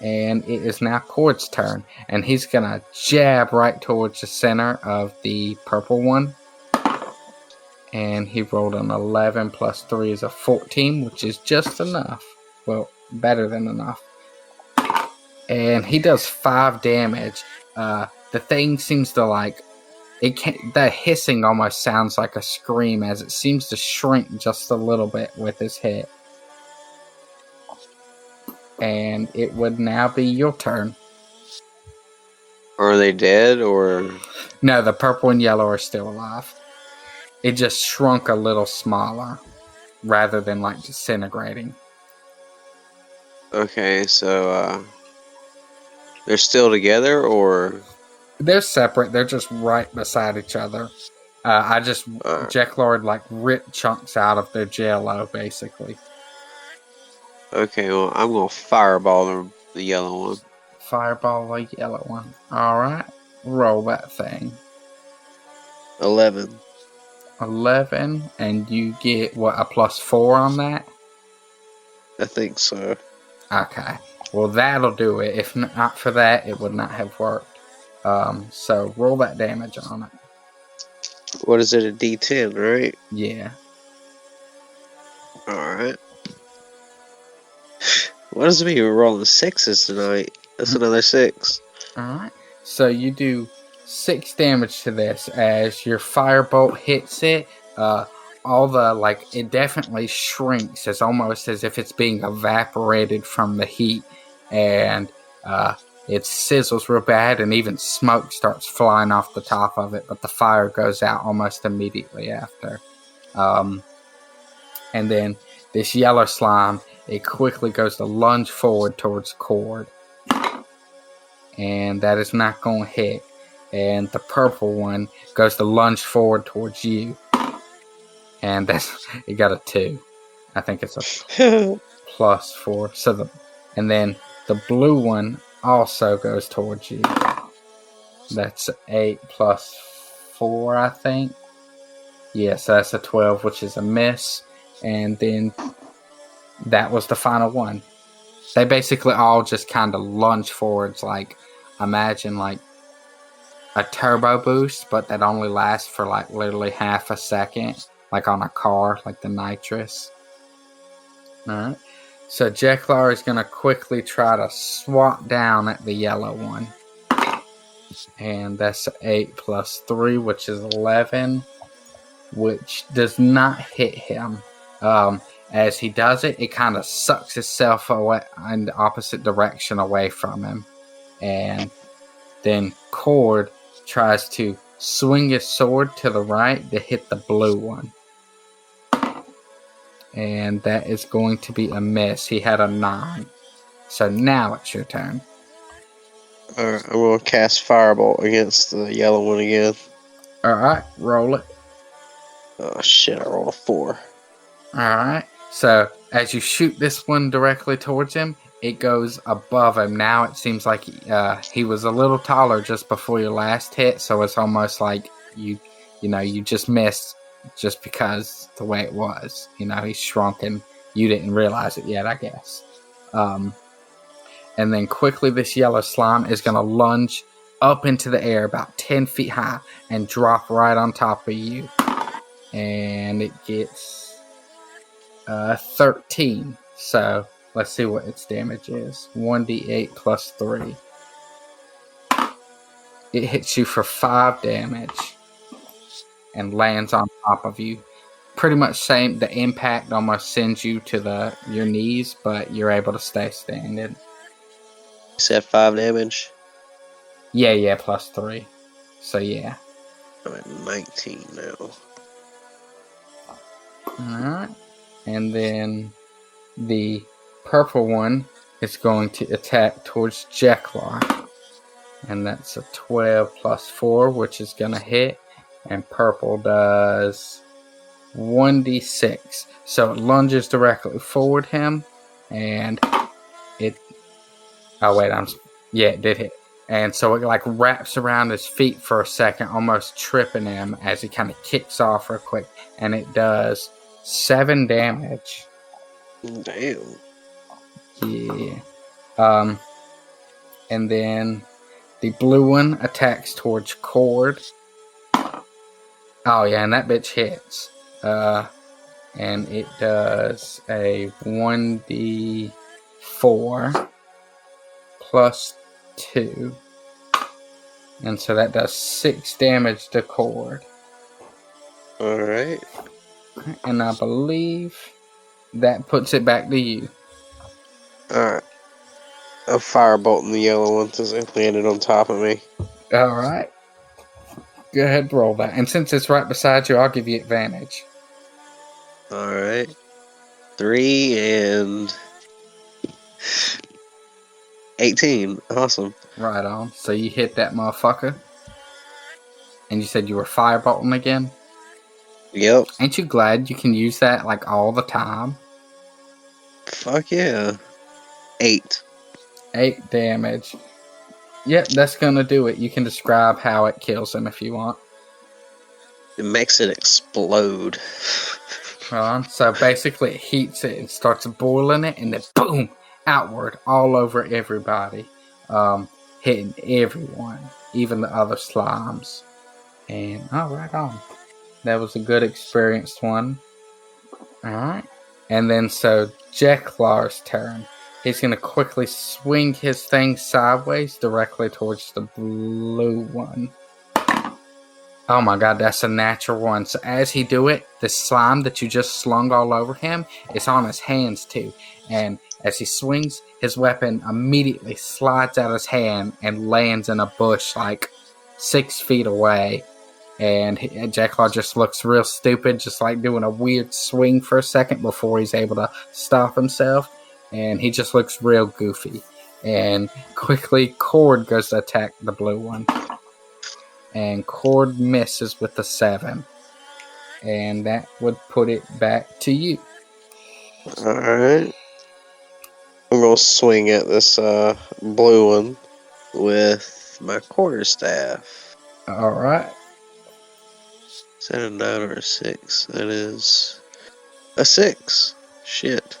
And it is now Cord's turn, and he's gonna jab right towards the center of the purple one. And he rolled an 11 plus 3 is a 14, which is just enough. Well, better than enough. And he does 5 damage. The thing seems to like it can't. The hissing almost sounds like a scream as it seems to shrink just a little bit with his hit. And it would now be your turn. Are they dead or? No, the purple and yellow are still alive. It just shrunk a little smaller rather than like disintegrating. Okay, so they're still together or? They're separate. They're just right beside each other. Jeklar like ripped chunks out of their jello basically. Okay, well I'm gonna fireball the yellow one. Fireball the yellow one. Alright. Roll that thing. 11. 11, and you get what, a +4 on that? I think so. Okay. Well, that'll do it. If not for that, it would not have worked. So roll that damage on it. What is it, a D10, right? Yeah. Alright. What does it mean we're rolling 6s tonight? That's another 6. Alright. So you do 6 damage to this as your firebolt hits it. All the, like, it definitely shrinks. It's almost as if it's being evaporated from the heat. And it sizzles real bad, and even smoke starts flying off the top of it. But the fire goes out almost immediately after. And then this yellow slime, it quickly goes to lunge forward towards Cord. And that is not going to hit. And the purple one goes to lunge forward towards you. And it got a 2. I think it's a +4. And then the blue one also goes towards you. That's 8 plus 4, I think. Yes, that's a 12, which is a miss. And then that was the final one. They basically all just kind of lunge forwards, like, imagine like a turbo boost, but that only lasts for like literally half a second, like on a car, like the nitrous. Alright. So Jeklar is going to quickly try to swat down at the yellow one. And that's 8 plus 3, which is 11, which does not hit him. As he does it, it kind of sucks itself away in the opposite direction away from him. And then Cord tries to swing his sword to the right to hit the blue one. And that is going to be a miss. He had a 9. So now it's your turn. Alright, I'm going to cast Firebolt against the yellow one again. Alright, roll it. Oh shit, I rolled a 4. Alright, so as you shoot this one directly towards him, it goes above him. Now it seems like he was a little taller just before your last hit, so it's almost like you just missed just because the way it was. He's shrunk and you didn't realize it yet, I guess. And then quickly this yellow slime is going to lunge up into the air about 10 feet high and drop right on top of you. And it gets 13. So let's see what its damage is. 1d8 plus 3. It hits you for 5 damage and lands on top of you. Pretty much same. The impact almost sends you to your knees, but you're able to stay standing. You said 5 damage? Yeah, plus 3. So yeah. I'm at 19 now. Alright. And then the purple one is going to attack towards Jeklar. And that's a 12 plus 4, which is going to hit. And purple does 1d6. So it lunges directly forward him. And it... Oh, wait, yeah, it did hit. And so it like wraps around his feet for a second, almost tripping him as he kind of kicks off real quick. And it does 7 damage. Damn. Yeah. And then the blue one attacks towards Cord. Oh yeah, and that bitch hits. And it does a 1d4 plus 2. And so that does 6 damage to Cord. Alright. And I believe that puts it back to you. Alright. A firebolt in the yellow one since it landed on top of me. Alright. Go ahead and roll that. And since it's right beside you, I'll give you advantage. Alright. 3 and 18. Awesome. Right on. So you hit that motherfucker. And you said you were firebolting again? Yep. Ain't you glad you can use that like all the time? Fuck yeah. 8. 8 damage. Yep, that's gonna do it. You can describe how it kills him if you want. It makes it explode. So basically it heats it and starts boiling it, and then boom! Outward, all over everybody. Hitting everyone. Even the other slimes. And, right on. That was a good experienced one. Alright. And then so Jeklar's turn. He's going to quickly swing his thing sideways directly towards the blue one. Oh my god, that's a natural one. So as he do it, the slime that you just slung all over him is on his hands too. And as he swings, his weapon immediately slides out of his hand and lands in a bush like 6 feet away. And Jeklar just looks real stupid, just like doing a weird swing for a second before he's able to stop himself. And he just looks real goofy. And quickly, Cord goes to attack the blue one. And Cord misses with the 7. And that would put it back to you. Alright. I'm going to swing at this blue one with my quarterstaff. Alright. Is that a 9 or a 6? That is a 6. Shit.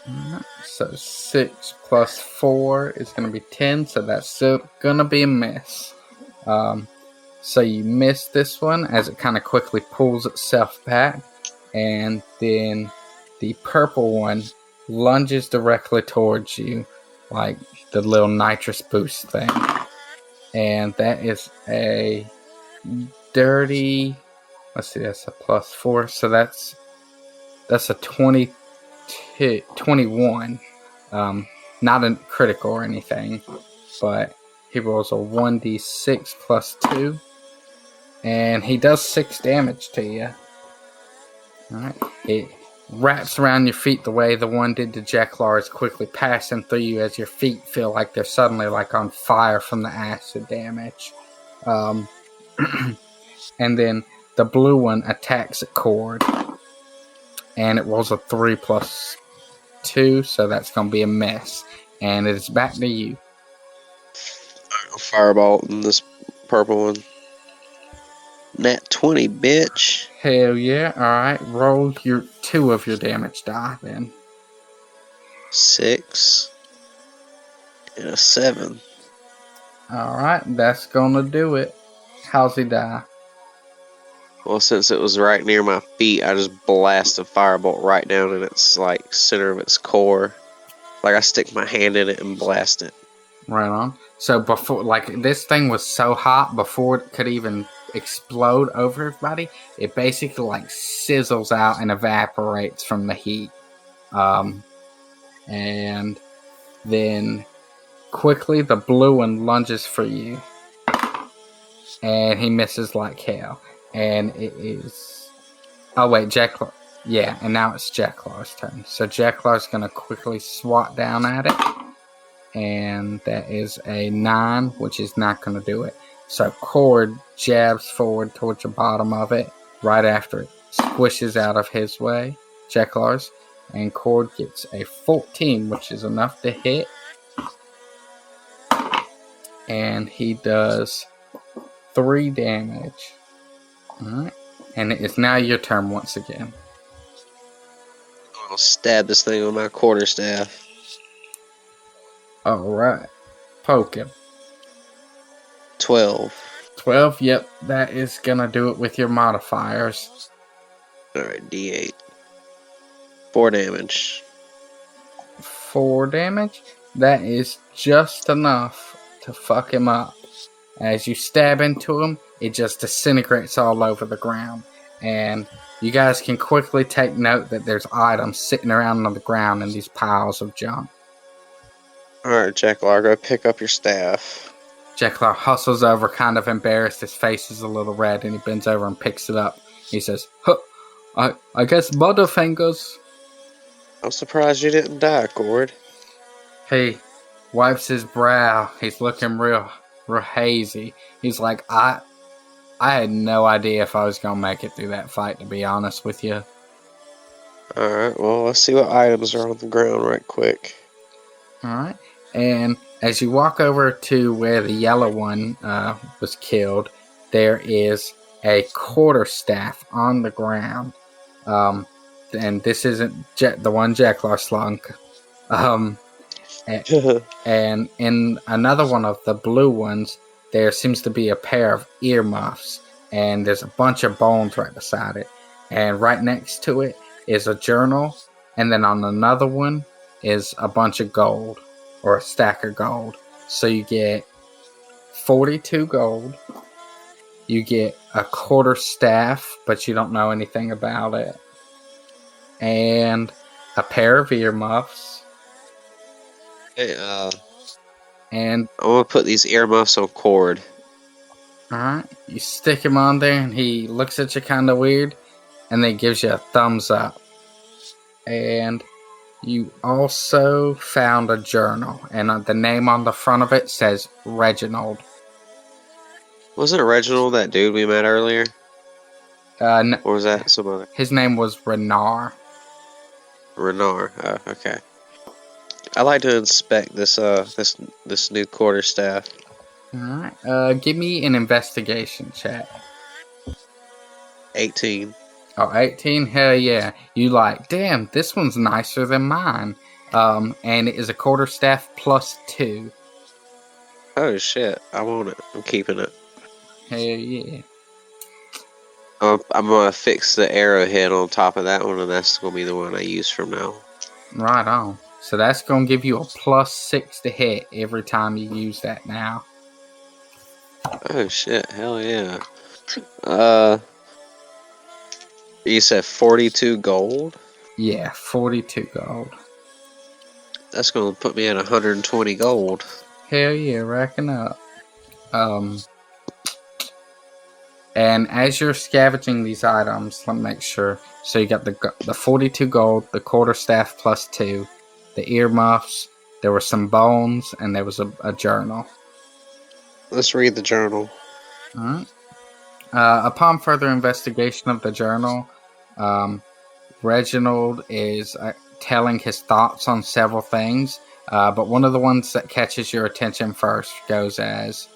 So 6 plus 4 is going to be 10, so that's still going to be a miss. So you miss this one as it kind of quickly pulls itself back, and then the purple one lunges directly towards you, like the little nitrous boost thing. And that is a dirty... Let's see, that's a plus 4, so that's a 21. Not a critical or anything, but he rolls a 1d6 plus 2, and he does 6 damage to you. Alright, it wraps around your feet the way the one did to Jeklar, is quickly passing through you as your feet feel like they're suddenly like on fire from the acid damage. And then the blue one attacks at Cord, and it rolls a 3 plus 2, so that's going to be a miss. And it is back to you. Fireball in this purple one. Nat 20, bitch. Hell yeah. Alright, roll your 2 of your damage die then. 6 and a 7. Alright, that's going to do it. How's he die? Well, since it was right near my feet, I just blast a firebolt right down in its like center of its core. Like I stick my hand in it and blast it. Right on. So before, like, this thing was so hot before it could even explode over everybody, it basically like sizzles out and evaporates from the heat. And then quickly the blue one lunges for you, and he misses like hell. And it is. Oh wait, Jeklar. Yeah, and now it's Jeklar's turn. So Jeklar's gonna quickly swat down at it. And that is a 9, which is not going to do it. So Cord jabs forward towards the bottom of it right after it squishes out of his way, Jeklar's, and Cord gets a 14, which is enough to hit. And he does 3 damage. Alright. And it is now your turn once again. I'll stab this thing with my quarterstaff. Alright. Poke him. 12. 12, yep. That is going to do it with your modifiers. Alright, D8. 4 damage. 4 damage? That is just enough to fuck him up. As you stab into him, it just disintegrates all over the ground. And you guys can quickly take note that there's items sitting around on the ground in these piles of junk. Alright, Jeklar, go pick up your staff. Jeklar hustles over, kind of embarrassed. His face is a little red, and he bends over and picks it up. He says, huh, I guess Butterfingers. I'm surprised you didn't die, Cord. He wipes his brow. He's looking real hazy. He's like, I had no idea if I was going to make it through that fight, to be honest with you. Alright, well, let's see what items are on the ground right quick. Alright. And as you walk over to where the yellow one was killed, there is a quarterstaff on the ground. And this isn't the one Jeklar slunk. And in another one of the blue ones, there seems to be a pair of earmuffs. And there's a bunch of bones right beside it. And right next to it is a journal. And then on another one is a bunch of gold. Or a stack of gold. So you get 42 gold. You get a quarter staff, but you don't know anything about it. And a pair of earmuffs. Hey, and I'm gonna put these earmuffs on Cord. Alright. You stick him on there, and he looks at you kind of weird. And then gives you a thumbs up. And you also found a journal, and the name on the front of it says Reginald. Wasn't Reginald that dude we met earlier? No, or was that some other? His name was Renar. Renar. Oh, okay. I like to inspect this this new quarterstaff. Alright. Give me an investigation check. 18. Oh, 18? Hell yeah. You like, damn, this one's nicer than mine. And it is a quarterstaff plus 2. Oh shit, I want it. I'm keeping it. Hell yeah. I'm gonna fix the arrowhead on top of that one, and that's gonna be the one I use from now. Right on. So that's gonna give you a plus 6 to hit every time you use that now. Oh shit, hell yeah. You said 42 gold? Yeah, 42 gold. That's gonna put me at 120 gold. Hell yeah, racking up. And as you're scavenging these items, let me make sure. So you got the 42 gold, the quarterstaff plus 2, the earmuffs, there were some bones, and there was a journal. Let's read the journal. Alright. Upon further investigation of the journal, Reginald is telling his thoughts on several things, but one of the ones that catches your attention first goes as,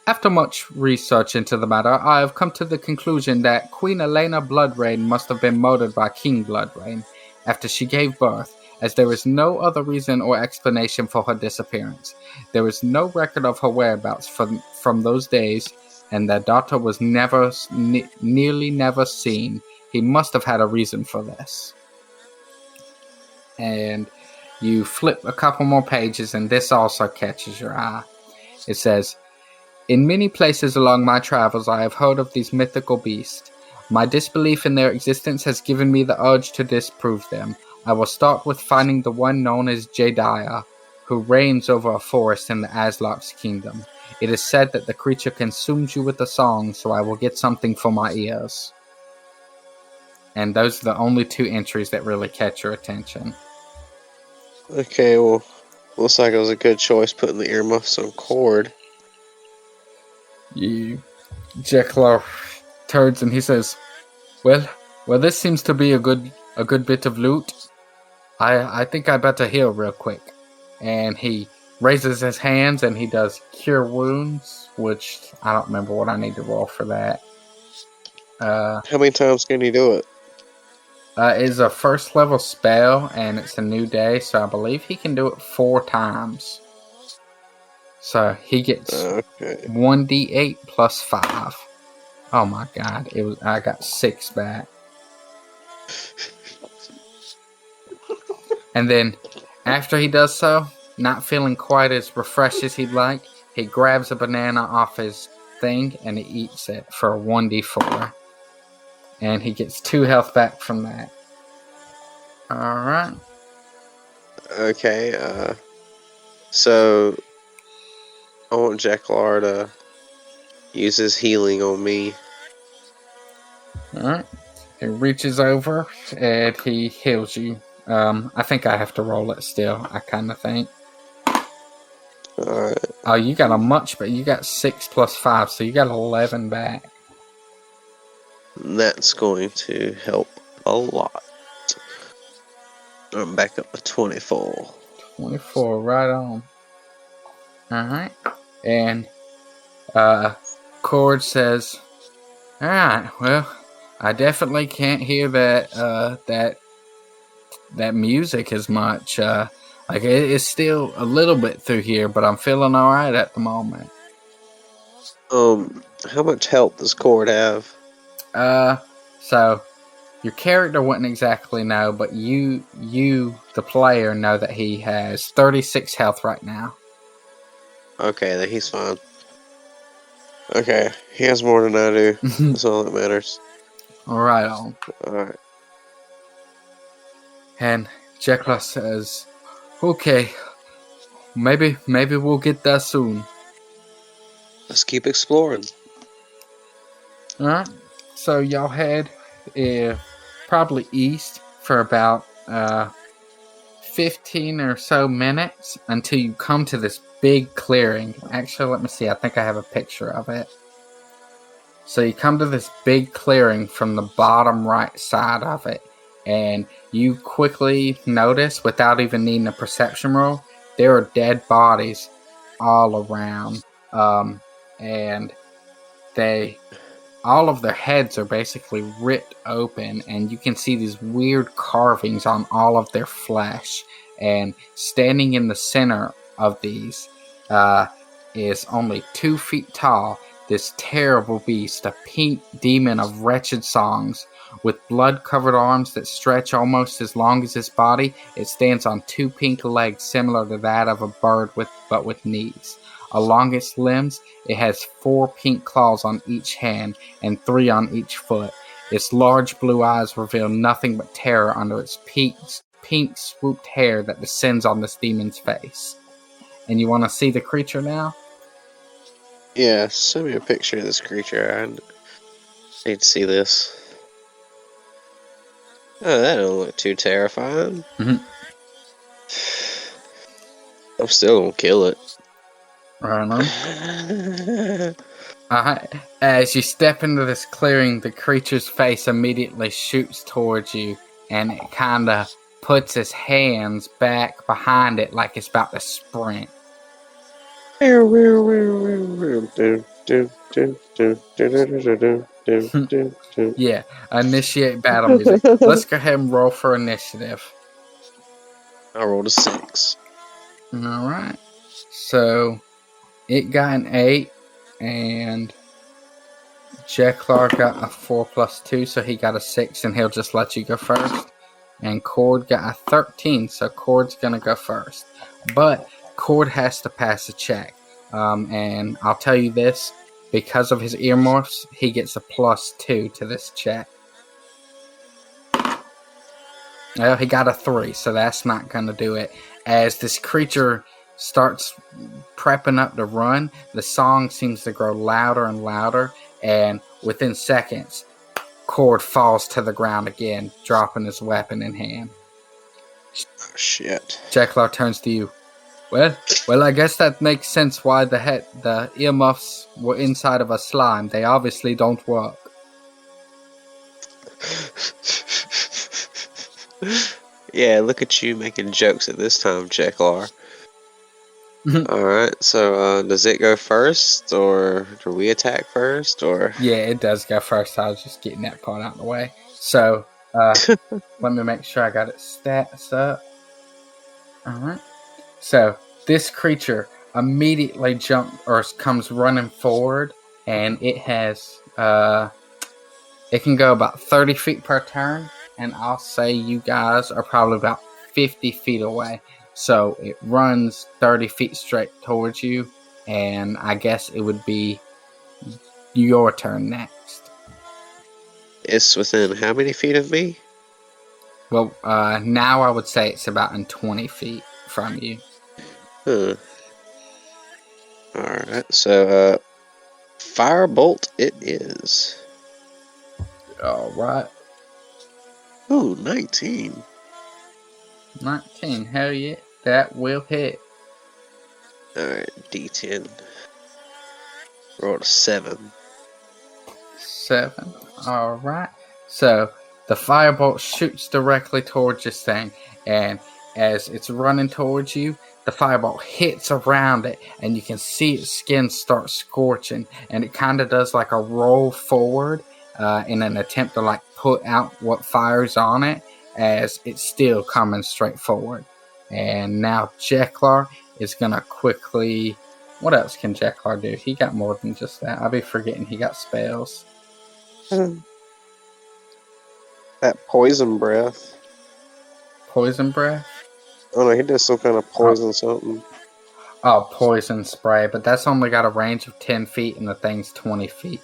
after much research into the matter, I have come to the conclusion that Queen Elena Bloodrain must have been murdered by King Bloodrain after she gave birth, as there is no other reason or explanation for her disappearance. There is no record of her whereabouts from those days, and their daughter was nearly never seen. He must have had a reason for this. And you flip a couple more pages, and this also catches your eye. It says, "In many places along my travels, I have heard of these mythical beasts. My disbelief in their existence has given me the urge to disprove them. I will start with finding the one known as Jediah, who reigns over a forest in the Azlok's kingdom. It is said that the creature consumes you with a song, so I will get something for my ears." And those are the only 2 entries that really catch your attention. Okay, well, looks like it was a good choice putting the earmuffs on cord. Jeklar turns and he says, Well, this seems to be a good bit of loot. I think I better heal real quick." And he raises his hands and he does Cure Wounds, which I don't remember what I need to roll for that. How many times can you do it? It's a 1st level spell and it's a new day, so I believe he can do it 4 times. So he gets 1d8 plus 5. Oh my god, I got 6 back. And then, after he does so, not feeling quite as refreshed as he'd like, he grabs a banana off his thing and he eats it for a 1d4. And he gets 2 health back from that. Alright. Okay, so I want Jeklar to use his healing on me. Alright. He reaches over and he heals you. I think I have to roll it still, I kind of think. Alright. Oh, you got you got 6 plus 5, so you got 11 back. That's going to help a lot. I'm back up to 24. 24, right on. Alright. And Cord says, Alright, well, I definitely can't hear that music as much. Like it's still a little bit through here, but I'm feeling alright at the moment. How much health does Cord have? So your character wouldn't exactly know, but you, the player, know that he has 36 health right now. Okay, then he's fine. Okay, he has more than I do. That's all that matters. Alright on. Alright. And Jeklar says, "Okay, maybe we'll get there soon." Let's keep exploring. Alright, so y'all head probably east for about 15 or so minutes until you come to this big clearing. Actually, let me see. I think I have a picture of it. So you come to this big clearing from the bottom right side of it, and you quickly notice, without even needing a perception roll, there are dead bodies all around. And all of their heads are basically ripped open, and you can see these weird carvings on all of their flesh. And standing in the center of these is only 2 feet tall, this terrible beast, a pink demon of wretched songs. With blood-covered arms that stretch almost as long as his body, it stands on 2 pink legs similar to that of a bird but with knees. Along its limbs, it has 4 pink claws on each hand and 3 on each foot. Its large blue eyes reveal nothing but terror under its pink swooped hair that descends on this demon's face. And you want to see the creature now? Yeah, send me a picture of this creature. I need to see this. Oh, that don't look too terrifying. Mm-hmm. I'm still gonna kill it. Right on. As you step into this clearing, the creature's face immediately shoots towards you, and it kind of puts its hands back behind it like it's about to sprint. Yeah, initiate battle music. Let's go ahead and roll for initiative. I rolled a 6. Alright. So, it got an 8, and Jeklar got a 4 plus 2, so he got a 6, and he'll just let you go first. and Cord got a 13, so Cord's going to go first. But Cord has to pass a check. And I'll tell you this, because of his earmuffs, he gets a +2 to this check. Well, he got a 3, so that's not going to do it. As this creature starts prepping up to run, the song seems to grow louder and louder, and within seconds, Cord falls to the ground again, dropping his weapon in hand. Oh, shit. Jeklar turns to you. Well, I guess that makes sense why the earmuffs were inside of a slime. They obviously don't work. Yeah, look at you making jokes at this time, Jeklar. Alright, so does it go first, or do we attack first, or? Yeah, it does go first. I was just getting that part out of the way. So, let me make sure I got its stats up. Alright. So, this creature immediately comes running forward, and it has, it can go about 30 feet per turn, and I'll say you guys are probably about 50 feet away. So it runs 30 feet straight towards you, and I guess it would be your turn next. It's within how many feet of me? Well, now I would say it's about in 20 feet from you. Huh. Alright, so Firebolt it is. Alright. Ooh, 19. 19, hell yeah, that will hit. Alright, D10. Rolled a 7. 7, alright. So, the firebolt shoots directly towards this thing, and as it's running towards you, the firebolt hits around it, and you can see its skin start scorching, and it kind of does like a roll forward in an attempt to like put out what fires on it, as it's still coming straight forward. And now Jeklar is going to quickly... What else can Jeklar do? He got more than just that. I'll be forgetting he got spells. That poison breath. Poison breath? Oh no, he does some kind of poison something. Oh, poison spray. But that's only got a range of 10 feet and the thing's 20 feet.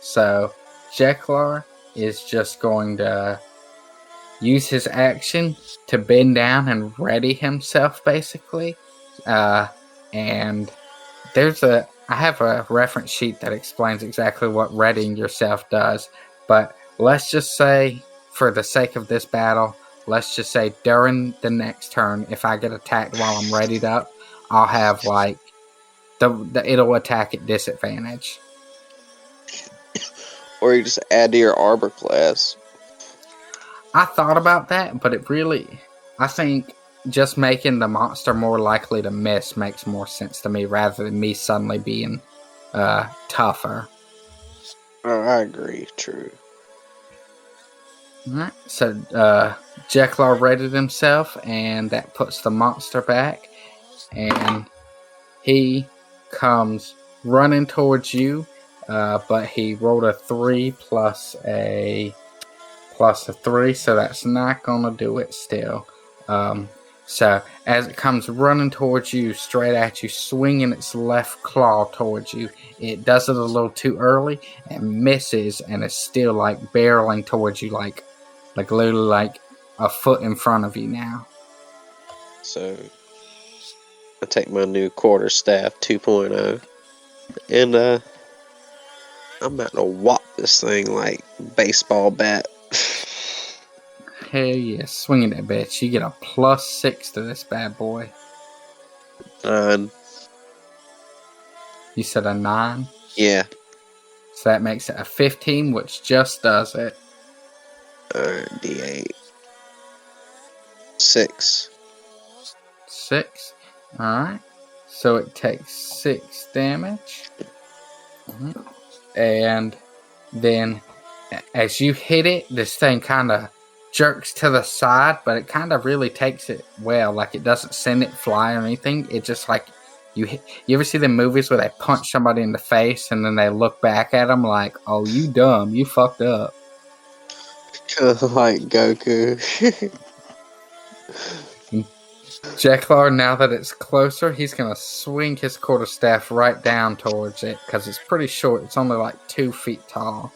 So Jeklar is just going to use his action to bend down and ready himself, basically. And I have a reference sheet that explains exactly what readying yourself does. But let's just say, for the sake of this battle, let's just say during the next turn, if I get attacked while I'm readied up, I'll have like it'll attack at disadvantage. Or you just add to your arbor class. I thought about that, but I think just making the monster more likely to miss makes more sense to me rather than me suddenly being tougher. Oh, I agree. True. Alright, so Jeklar readied himself, and that puts the monster back, and he comes running towards you, but he rolled a 3 plus a 3, so that's not gonna do it still. So as it comes running towards you, straight at you, swinging its left claw towards you, it does it a little too early and misses, and is still like barreling towards you, like literally like a foot in front of you now. So I take my new quarterstaff 2.0, and I'm about to whop this thing like baseball bat. Hell yeah, swinging that bitch. You get a +6 to this bad boy. 9. You said a 9? Yeah. So that makes it a 15, which just does it. D8. 6. 6. Alright. So it takes 6 damage. And then as you hit it, this thing kind of jerks to the side, but it kind of really takes it well. Like, it doesn't send it flying or anything. It just like, you ever see the movies where they punch somebody in the face and then they look back at them like, oh, you dumb, you fucked up. Like Goku. Jeklar, now that it's closer, he's going to swing his quarterstaff right down towards it because it's pretty short. It's only like 2 feet tall.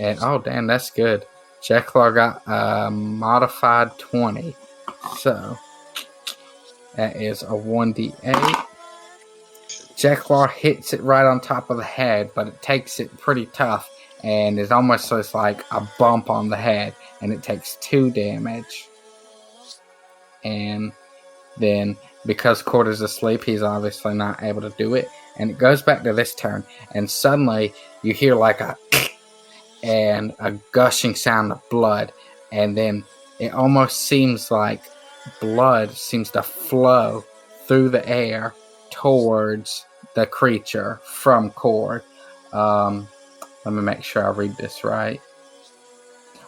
And, oh, damn, that's good. Jeklar got a modified 20. So, that is a 1d8. Jeklar hits it right on top of the head, but it takes it pretty tough. And it almost looks like a bump on the head. And it takes 2 damage. And then, because Cord is asleep, he's obviously not able to do it. And it goes back to this turn. And suddenly, you hear like a and a gushing sound of blood. And then it almost seems like blood seems to flow through the air towards the creature from Cord. Let me make sure I read this right.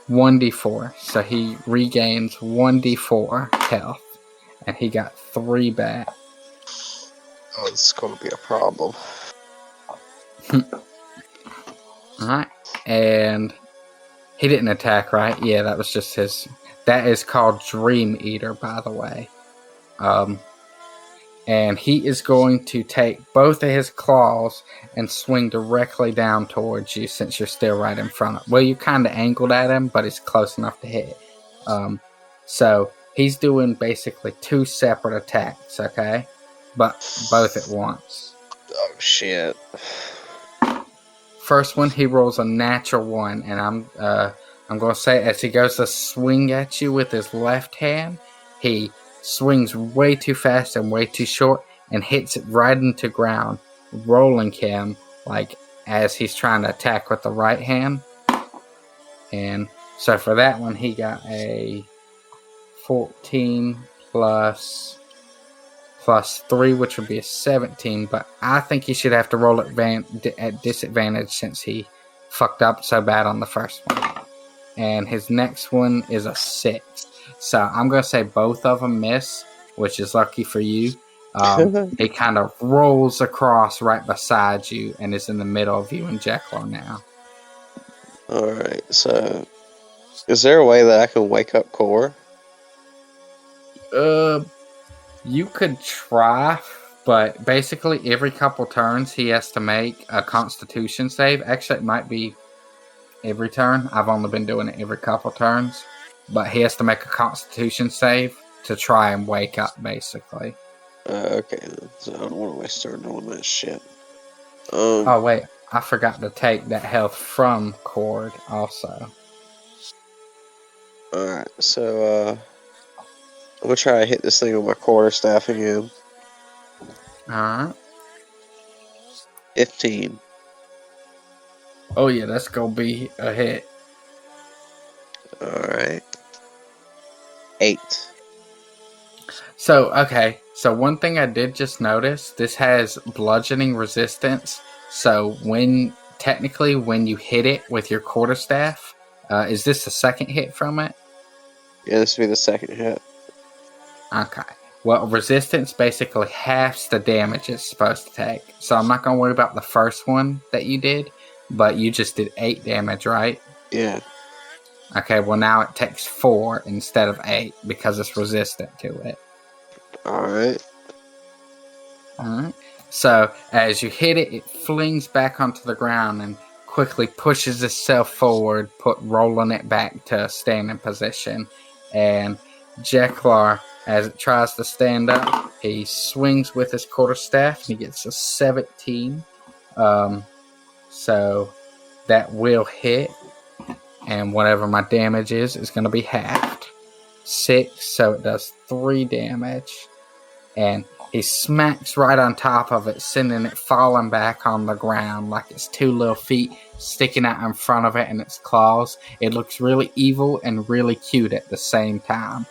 1d4. So he regains 1d4 health. And he got 3 back. Oh, this is going to be a problem. Alright. And he didn't attack, right? Yeah, that was just his... That is called Dream Eater, by the way. And he is going to take both of his claws and swing directly down towards you since you're still right in front of him. Well, you kind of angled at him, but he's close enough to hit. So he's doing basically 2 separate attacks, okay? But both at once. Oh, shit. First one, he rolls a natural 1, and I'm going to say as he goes to swing at you with his left hand, he swings way too fast and way too short and hits it right into ground, rolling him like as he's trying to attack with the right hand. And so for that one, he got a 14 plus 3, which would be a 17, but I think he should have to roll at disadvantage since he fucked up so bad on the first one. And his next one is a 6. So I'm going to say both of them miss, which is lucky for you. He kind of rolls across right beside you and is in the middle of you and Jeklar now. Alright, so is there a way that I can wake up Core? You could try, but basically every couple turns he has to make a Constitution save. Actually, it might be every turn. I've only been doing it every couple turns. But he has to make a Constitution save to try and wake up, basically. Okay, so I don't want to waste turn doing that shit. Oh, wait. I forgot to take that health from Cord, also. Alright, so, I'm going to try to hit this thing with my quarterstaff again. Alright. 15. Oh, yeah, that's going to be a hit. Alright. 8. So, okay. So, one thing I did just notice, this has bludgeoning resistance. So, technically, when you hit it with your quarterstaff, is this the second hit from it? Yeah, this will be the second hit. Okay. Well, resistance basically halves the damage it's supposed to take. So, I'm not going to worry about the first one that you did, but you just did 8 damage, right? Yeah. Okay, well now it takes 4 instead of 8 because it's resistant to it. Alright. Alright. So, as you hit it, it flings back onto the ground and quickly pushes itself forward, rolling it back to standing position. And Jeklar, as it tries to stand up, he swings with his quarterstaff and he gets a 17. So, that will hit. And whatever my damage is going to be halved. 6, so it does 3 damage. And he smacks right on top of it, sending it falling back on the ground like its 2 little feet sticking out in front of it and its claws. It looks really evil and really cute at the same time.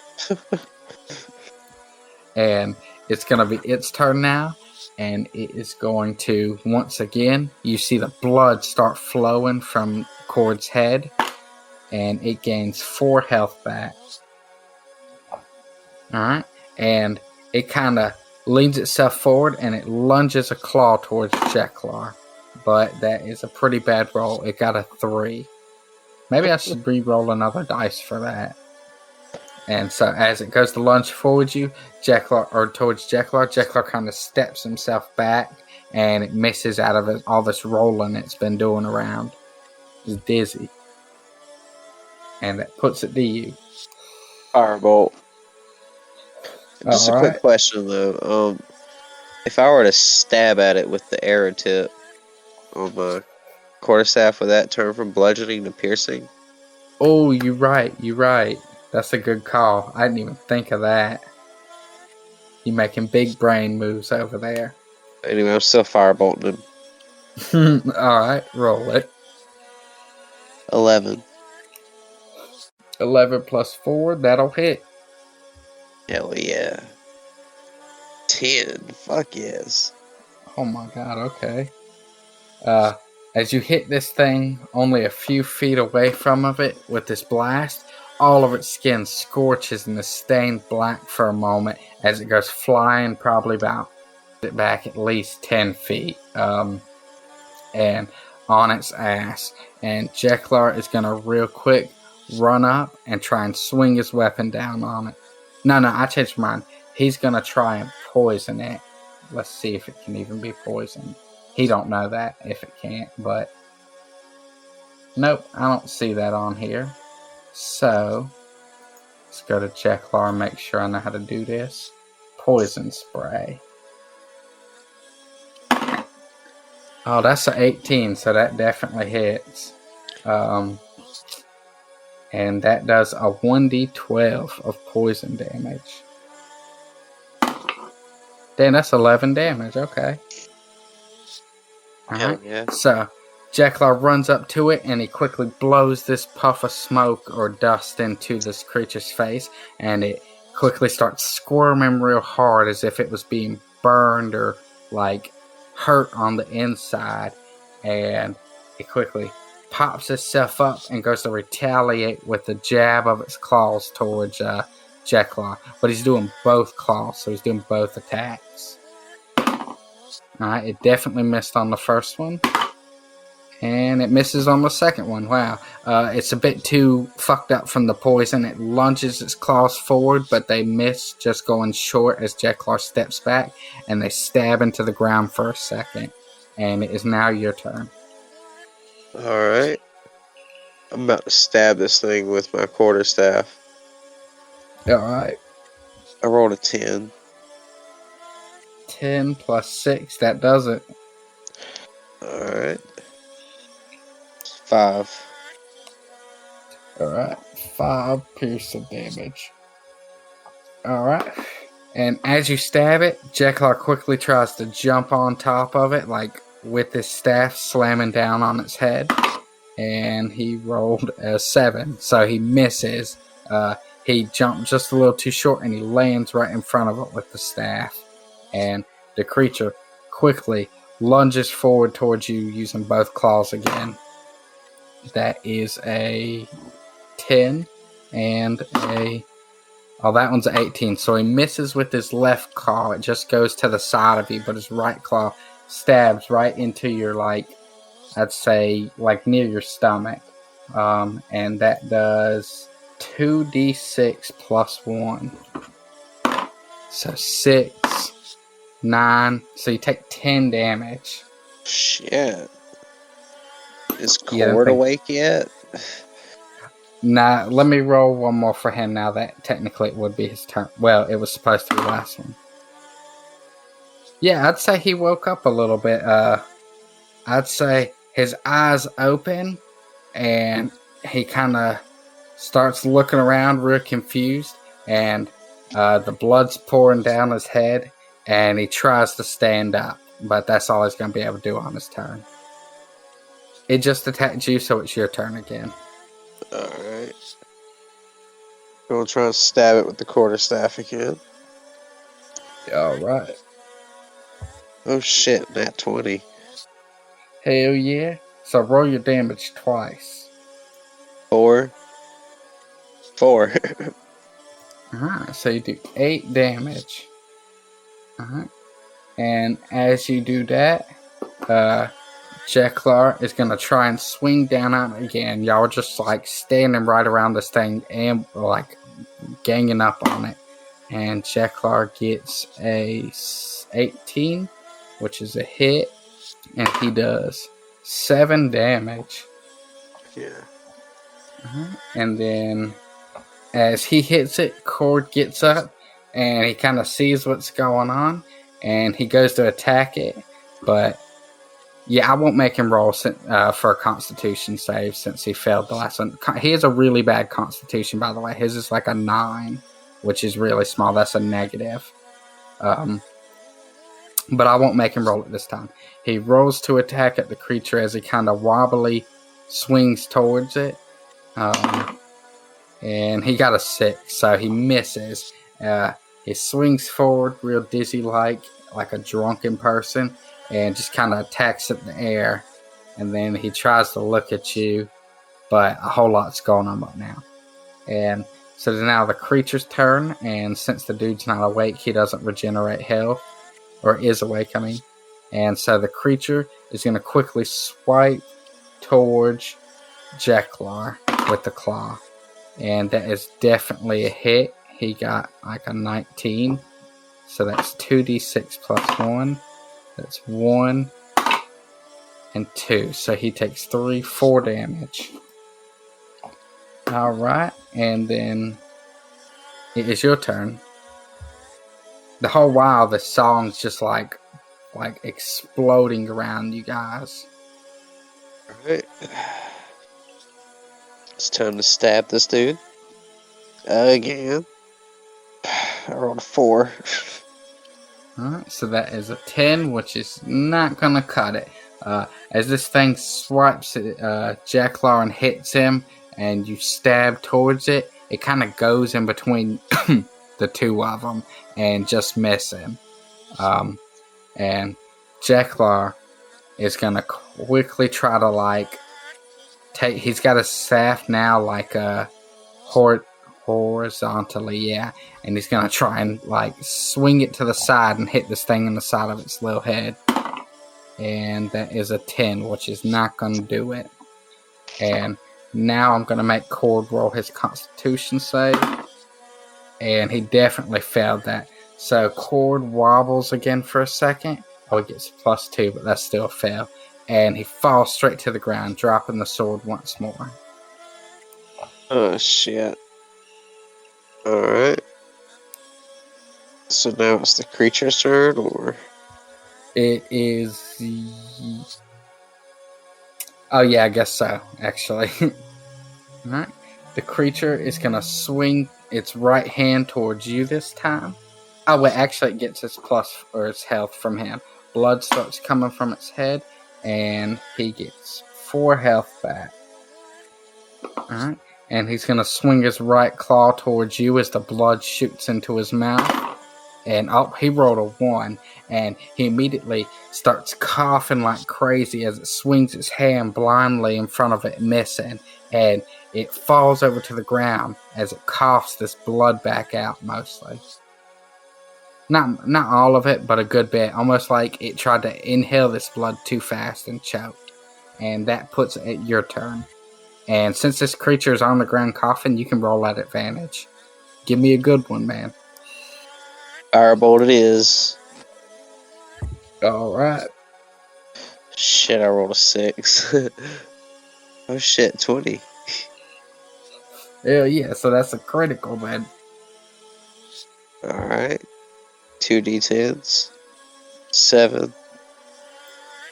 And it's going to be its turn now. And it is going to, once again, you see the blood start flowing from Cord's head. And it gains 4 health back. Alright. And it kind of leans itself forward and it lunges a claw towards Jeklar. But that is a pretty bad roll. It got a 3. Maybe I should re-roll another dice for that. And so as it goes to lunge towards Jeklar kind of steps himself back, and it misses out of it, all this rolling it's been doing around. He's dizzy. And that puts it to you. Firebolt. Just a quick question though. If I were to stab at it with the arrow tip on my quarterstaff, would that turn from bludgeoning to piercing? Oh, you're right. That's a good call. I didn't even think of that. You're making big brain moves over there. Anyway, I'm still firebolting him. Alright, roll it. 11. 11 plus 4, that'll hit. Hell yeah. 10. Fuck yes. Oh my god, okay. As you hit this thing only a few feet away from it with this blast, all of its skin scorches and is stained black for a moment as it goes flying probably about back at least 10 feet and on its ass. And Jeklar is going to real quick run up and try and swing his weapon down on it. No, I changed my mind. He's going to try and poison it. Let's see if it can even be poisoned. He don't know that if it can't, but nope, I don't see that on here. So let's go to Jeklar and make sure I know how to do this. Poison spray. Oh, that's an 18, so that definitely hits. And that does a 1d12 of poison damage. Damn, that's 11 damage, okay. Alright, yeah. So Jeklar runs up to it and he quickly blows this puff of smoke or dust into this creature's face, and it quickly starts squirming real hard as if it was being burned or like hurt on the inside, and it quickly pops itself up and goes to retaliate with the jab of its claws towards Jeklar, but he's doing both claws, so he's doing both attacks. Alright, it definitely missed on the first one. And it misses on the second one. Wow. It's a bit too fucked up from the poison. It lunges its claws forward, but they miss, just going short as Jeklar steps back, and they stab into the ground for a second. And it is now your turn. Alright. I'm about to stab this thing with my quarterstaff. Alright. I rolled a 10. 10 plus 6, that does it. Alright. 5. Alright, 5 piercing damage. Alright. And as you stab it, Jeklar quickly tries to jump on top of it, like with his staff slamming down on its head. And he rolled a 7, so he misses. He jumped just a little too short and he lands right in front of it with the staff. And the creature quickly lunges forward towards you using both claws again. That is a 10 and a... Oh, that one's an 18. So he misses with his left claw. It just goes to the side of you, but his right claw stabs right into your, like, I'd say, like, near your stomach. And that does 2d6 plus 1. So 6, 9. So you take 10 damage. Shit. Is Cord awake yet? Nah, let me roll one more for him now that technically it would be his turn. Well, it was supposed to be the last one. Yeah, I'd say he woke up a little bit. I'd say his eyes open and he kind of starts looking around real confused, and the blood's pouring down his head, and he tries to stand up, but that's all he's going to be able to do on his turn. It just attacked you, so it's your turn again. Alright. Gonna try and stab it with the quarterstaff again. Alright. Oh shit, nat 20. Hell yeah. So roll your damage twice. 4. Alright, so you do 8 damage. Alright. And as you do that, Jeklar is going to try and swing down on it again. Y'all are just like standing right around this thing and like ganging up on it. And Jeklar gets a 18, which is a hit, and he does 7 damage. Yeah. And then as he hits it, Cord gets up and he kind of sees what's going on and he goes to attack it. But yeah, I won't make him roll for a Constitution save since he failed the last one. He has a really bad Constitution, by the way. His is like a 9, which is really small. That's a negative. But I won't make him roll it this time. He rolls to attack at the creature as he kind of wobbly swings towards it. And he got a 6, so he misses. He swings forward real dizzy-like a drunken person, and just kind of attacks it in the air. And then he tries to look at you, but a whole lot's going on right now. And so now the creature's turn, and since the dude's not awake, he doesn't regenerate health. Or is awake, I mean. And so the creature is going to quickly swipe towards Jeklar with the claw. And that is definitely a hit. He got like a 19. So that's 2d6 plus 1. That's 1 and 2. So he takes 4 damage. Alright. And then it is your turn. The whole while, the song's just like exploding around you guys. Alright. It's time to stab this dude. Again. I rolled a 4. Alright, so that is a 10, which is not going to cut it. As this thing swipes at Jeklar and hits him, and you stab towards it, it kind of goes in between the two of them and just miss him. And Jeklar is going to quickly try to he's got a staff now horizontally, yeah, and he's going to try and swing it to the side and hit this thing in the side of its little head. And that is a 10, which is not going to do it. And now I'm going to make Cord roll his Constitution save. And he definitely failed that. So Cord wobbles again for a second. Oh, he gets +2, but that's still a fail. And he falls straight to the ground, dropping the sword once more. Oh, shit. Alright. So now it's the creature's turn, or? It is... Oh, yeah, I guess so, actually. Alright. The creature is going to swing its right hand towards you this time. Oh, wait, actually it gets its health from him. Blood starts coming from its head, and he gets 4 health back. Alright. And he's going to swing his right claw towards you as the blood shoots into his mouth. And he rolled a 1. And he immediately starts coughing like crazy as it swings its hand blindly in front of it, missing. And it falls over to the ground as it coughs this blood back out mostly. Not all of it, but a good bit. Almost like it tried to inhale this blood too fast and choked. And that puts it at your turn. And since this creature is on the ground coughing, you can roll at advantage. Give me a good one, man. Firebolt it is. Alright. Shit, I rolled a 6. Oh shit, 20. Hell yeah, so that's a critical, man. Alright. 2d10s. 7.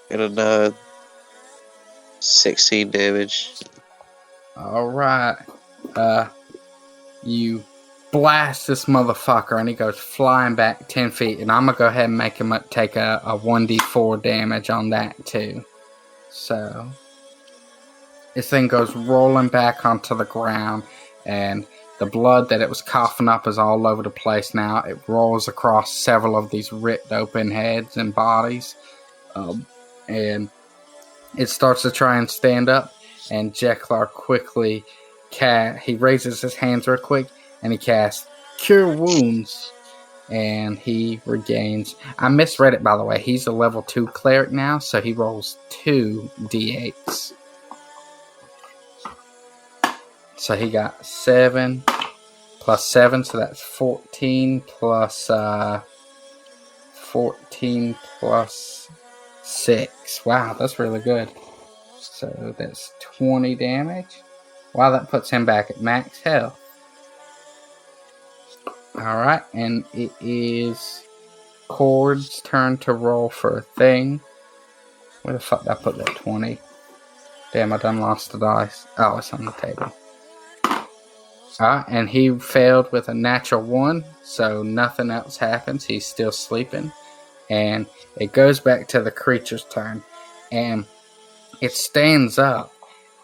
And a 9. 16 damage. Alright. You blast this motherfucker and he goes flying back 10 feet. And I'm going to go ahead and make him take a 1d4 damage on that too. So, this thing goes rolling back onto the ground. And the blood that it was coughing up is all over the place now. It rolls across several of these ripped open heads and bodies. And it starts to try and stand up. And Jeklar quickly he raises his hands real quick and he casts Cure Wounds. And he regains... I misread it, by the way. He's a level 2 cleric now, so he rolls 2 d8s. So he got 7 plus 7, so that's 14 plus 14 plus 6. Wow, that's really good. So that's 20 damage. Wow, that puts him back at max health. Alright, and it is Cord's turn to roll for a thing. Where the fuck did I put that 20? Damn, I done lost the dice. Oh, it's on the table. Alright, and he failed with a natural 1, so nothing else happens. He's still sleeping. And it goes back to the creature's turn. And it stands up,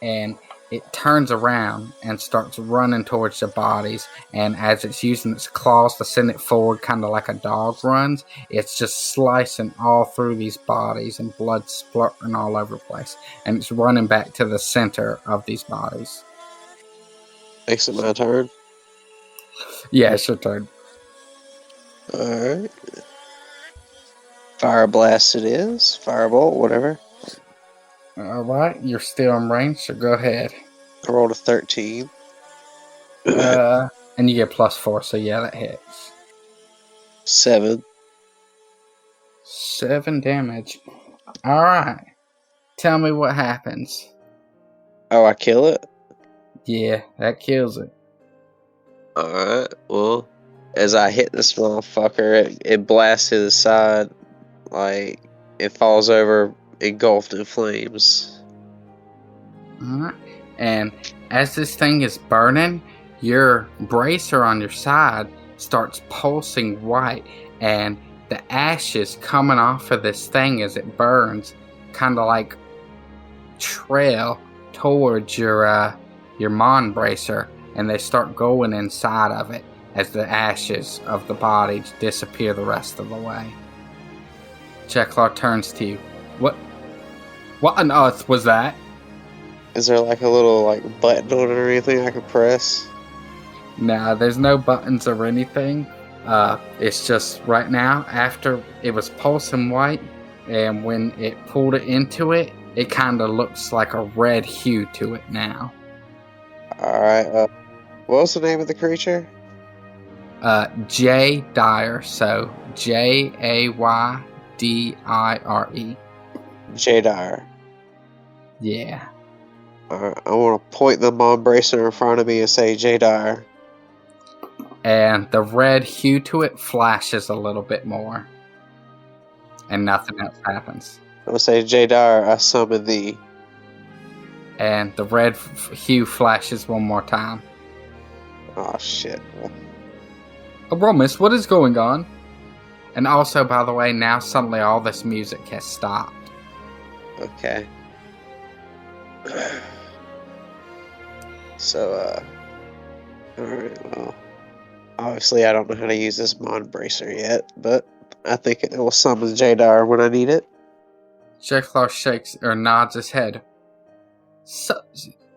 and it turns around and starts running towards the bodies. And as it's using its claws to send it forward, kind of like a dog runs, it's just slicing all through these bodies and blood splurting all over the place. And it's running back to the center of these bodies. Makes it my turn. Yeah, it's your turn. Alright. Fire blast it is. Firebolt, whatever. Alright, you're still in range, so go ahead. I rolled a 13. And you get plus 4, so yeah, that hits. 7. 7 damage. Alright. Tell me what happens. Oh, I kill it? Yeah, that kills it. Alright, well, as I hit this motherfucker, it blasts to the side, like, it falls over, engulfed in flames. Alright. And as this thing is burning, your bracer on your side starts pulsing white, and the ashes coming off of this thing as it burns kind of like trail towards your Mon bracer, and they start going inside of it as the ashes of the body disappear the rest of the way. Jeklar turns to you. What on earth was that? Is there like a little like button on it or anything I could press? Nah, there's no buttons or anything. It's just right now, after it was pulsing white, and when it pulled it into it, it kind of looks like a red hue to it now. Alright, what was the name of the creature? J Dyer, so Jaydire. Jeklar. Yeah. Alright, I want to point the Mon bracer in front of me and say Jeklar. And the red hue to it flashes a little bit more. And nothing else happens. I'm going to say Jeklar, I summon thee. And the red hue flashes one more time. Oh shit. Oromis, what is going on? And also, by the way, now suddenly all this music has stopped. Okay. So, alright, well, obviously I don't know how to use this Mon bracer yet, but I think it will summon Jeklar when I need it. Jeklar shakes or nods his head.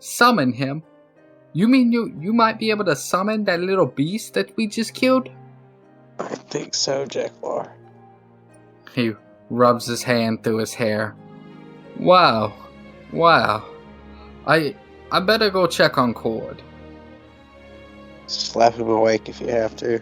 Summon him? You mean you might be able to summon that little beast that we just killed? I think so, Jeklar. He rubs his hand through his hair. Wow. I better go check on Cord. Slap him awake if you have to.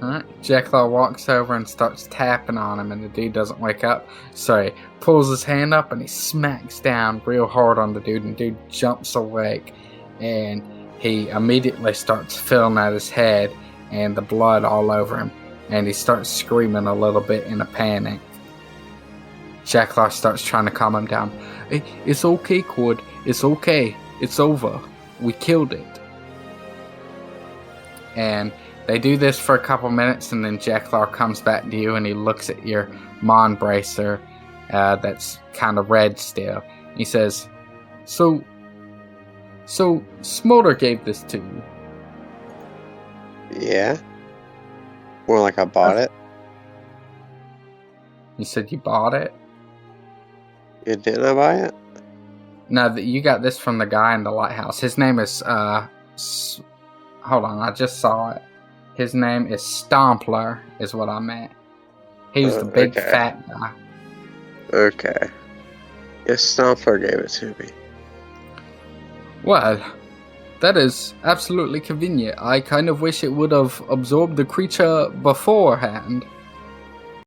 Alright, Jeklar walks over and starts tapping on him, and the dude doesn't wake up. So he pulls his hand up and he smacks down real hard on the dude, and the dude jumps awake. And he immediately starts filling out his head and the blood all over him. And he starts screaming a little bit in a panic. Jeklar starts trying to calm him down. It's okay, Cord. It's okay. It's over. We killed it. And they do this for a couple minutes, and then Jeklar comes back to you, and he looks at your Mon bracer that's kind of red still. He says, So Smolder gave this to you. Yeah? More like I bought it. You said you bought it? Yeah, didn't I buy it? No, you got this from the guy in the lighthouse. His name is, hold on, I just saw it. His name is Stompler, is what I meant. He was the big fat guy. That is absolutely convenient. I kind of wish it would have absorbed the creature beforehand.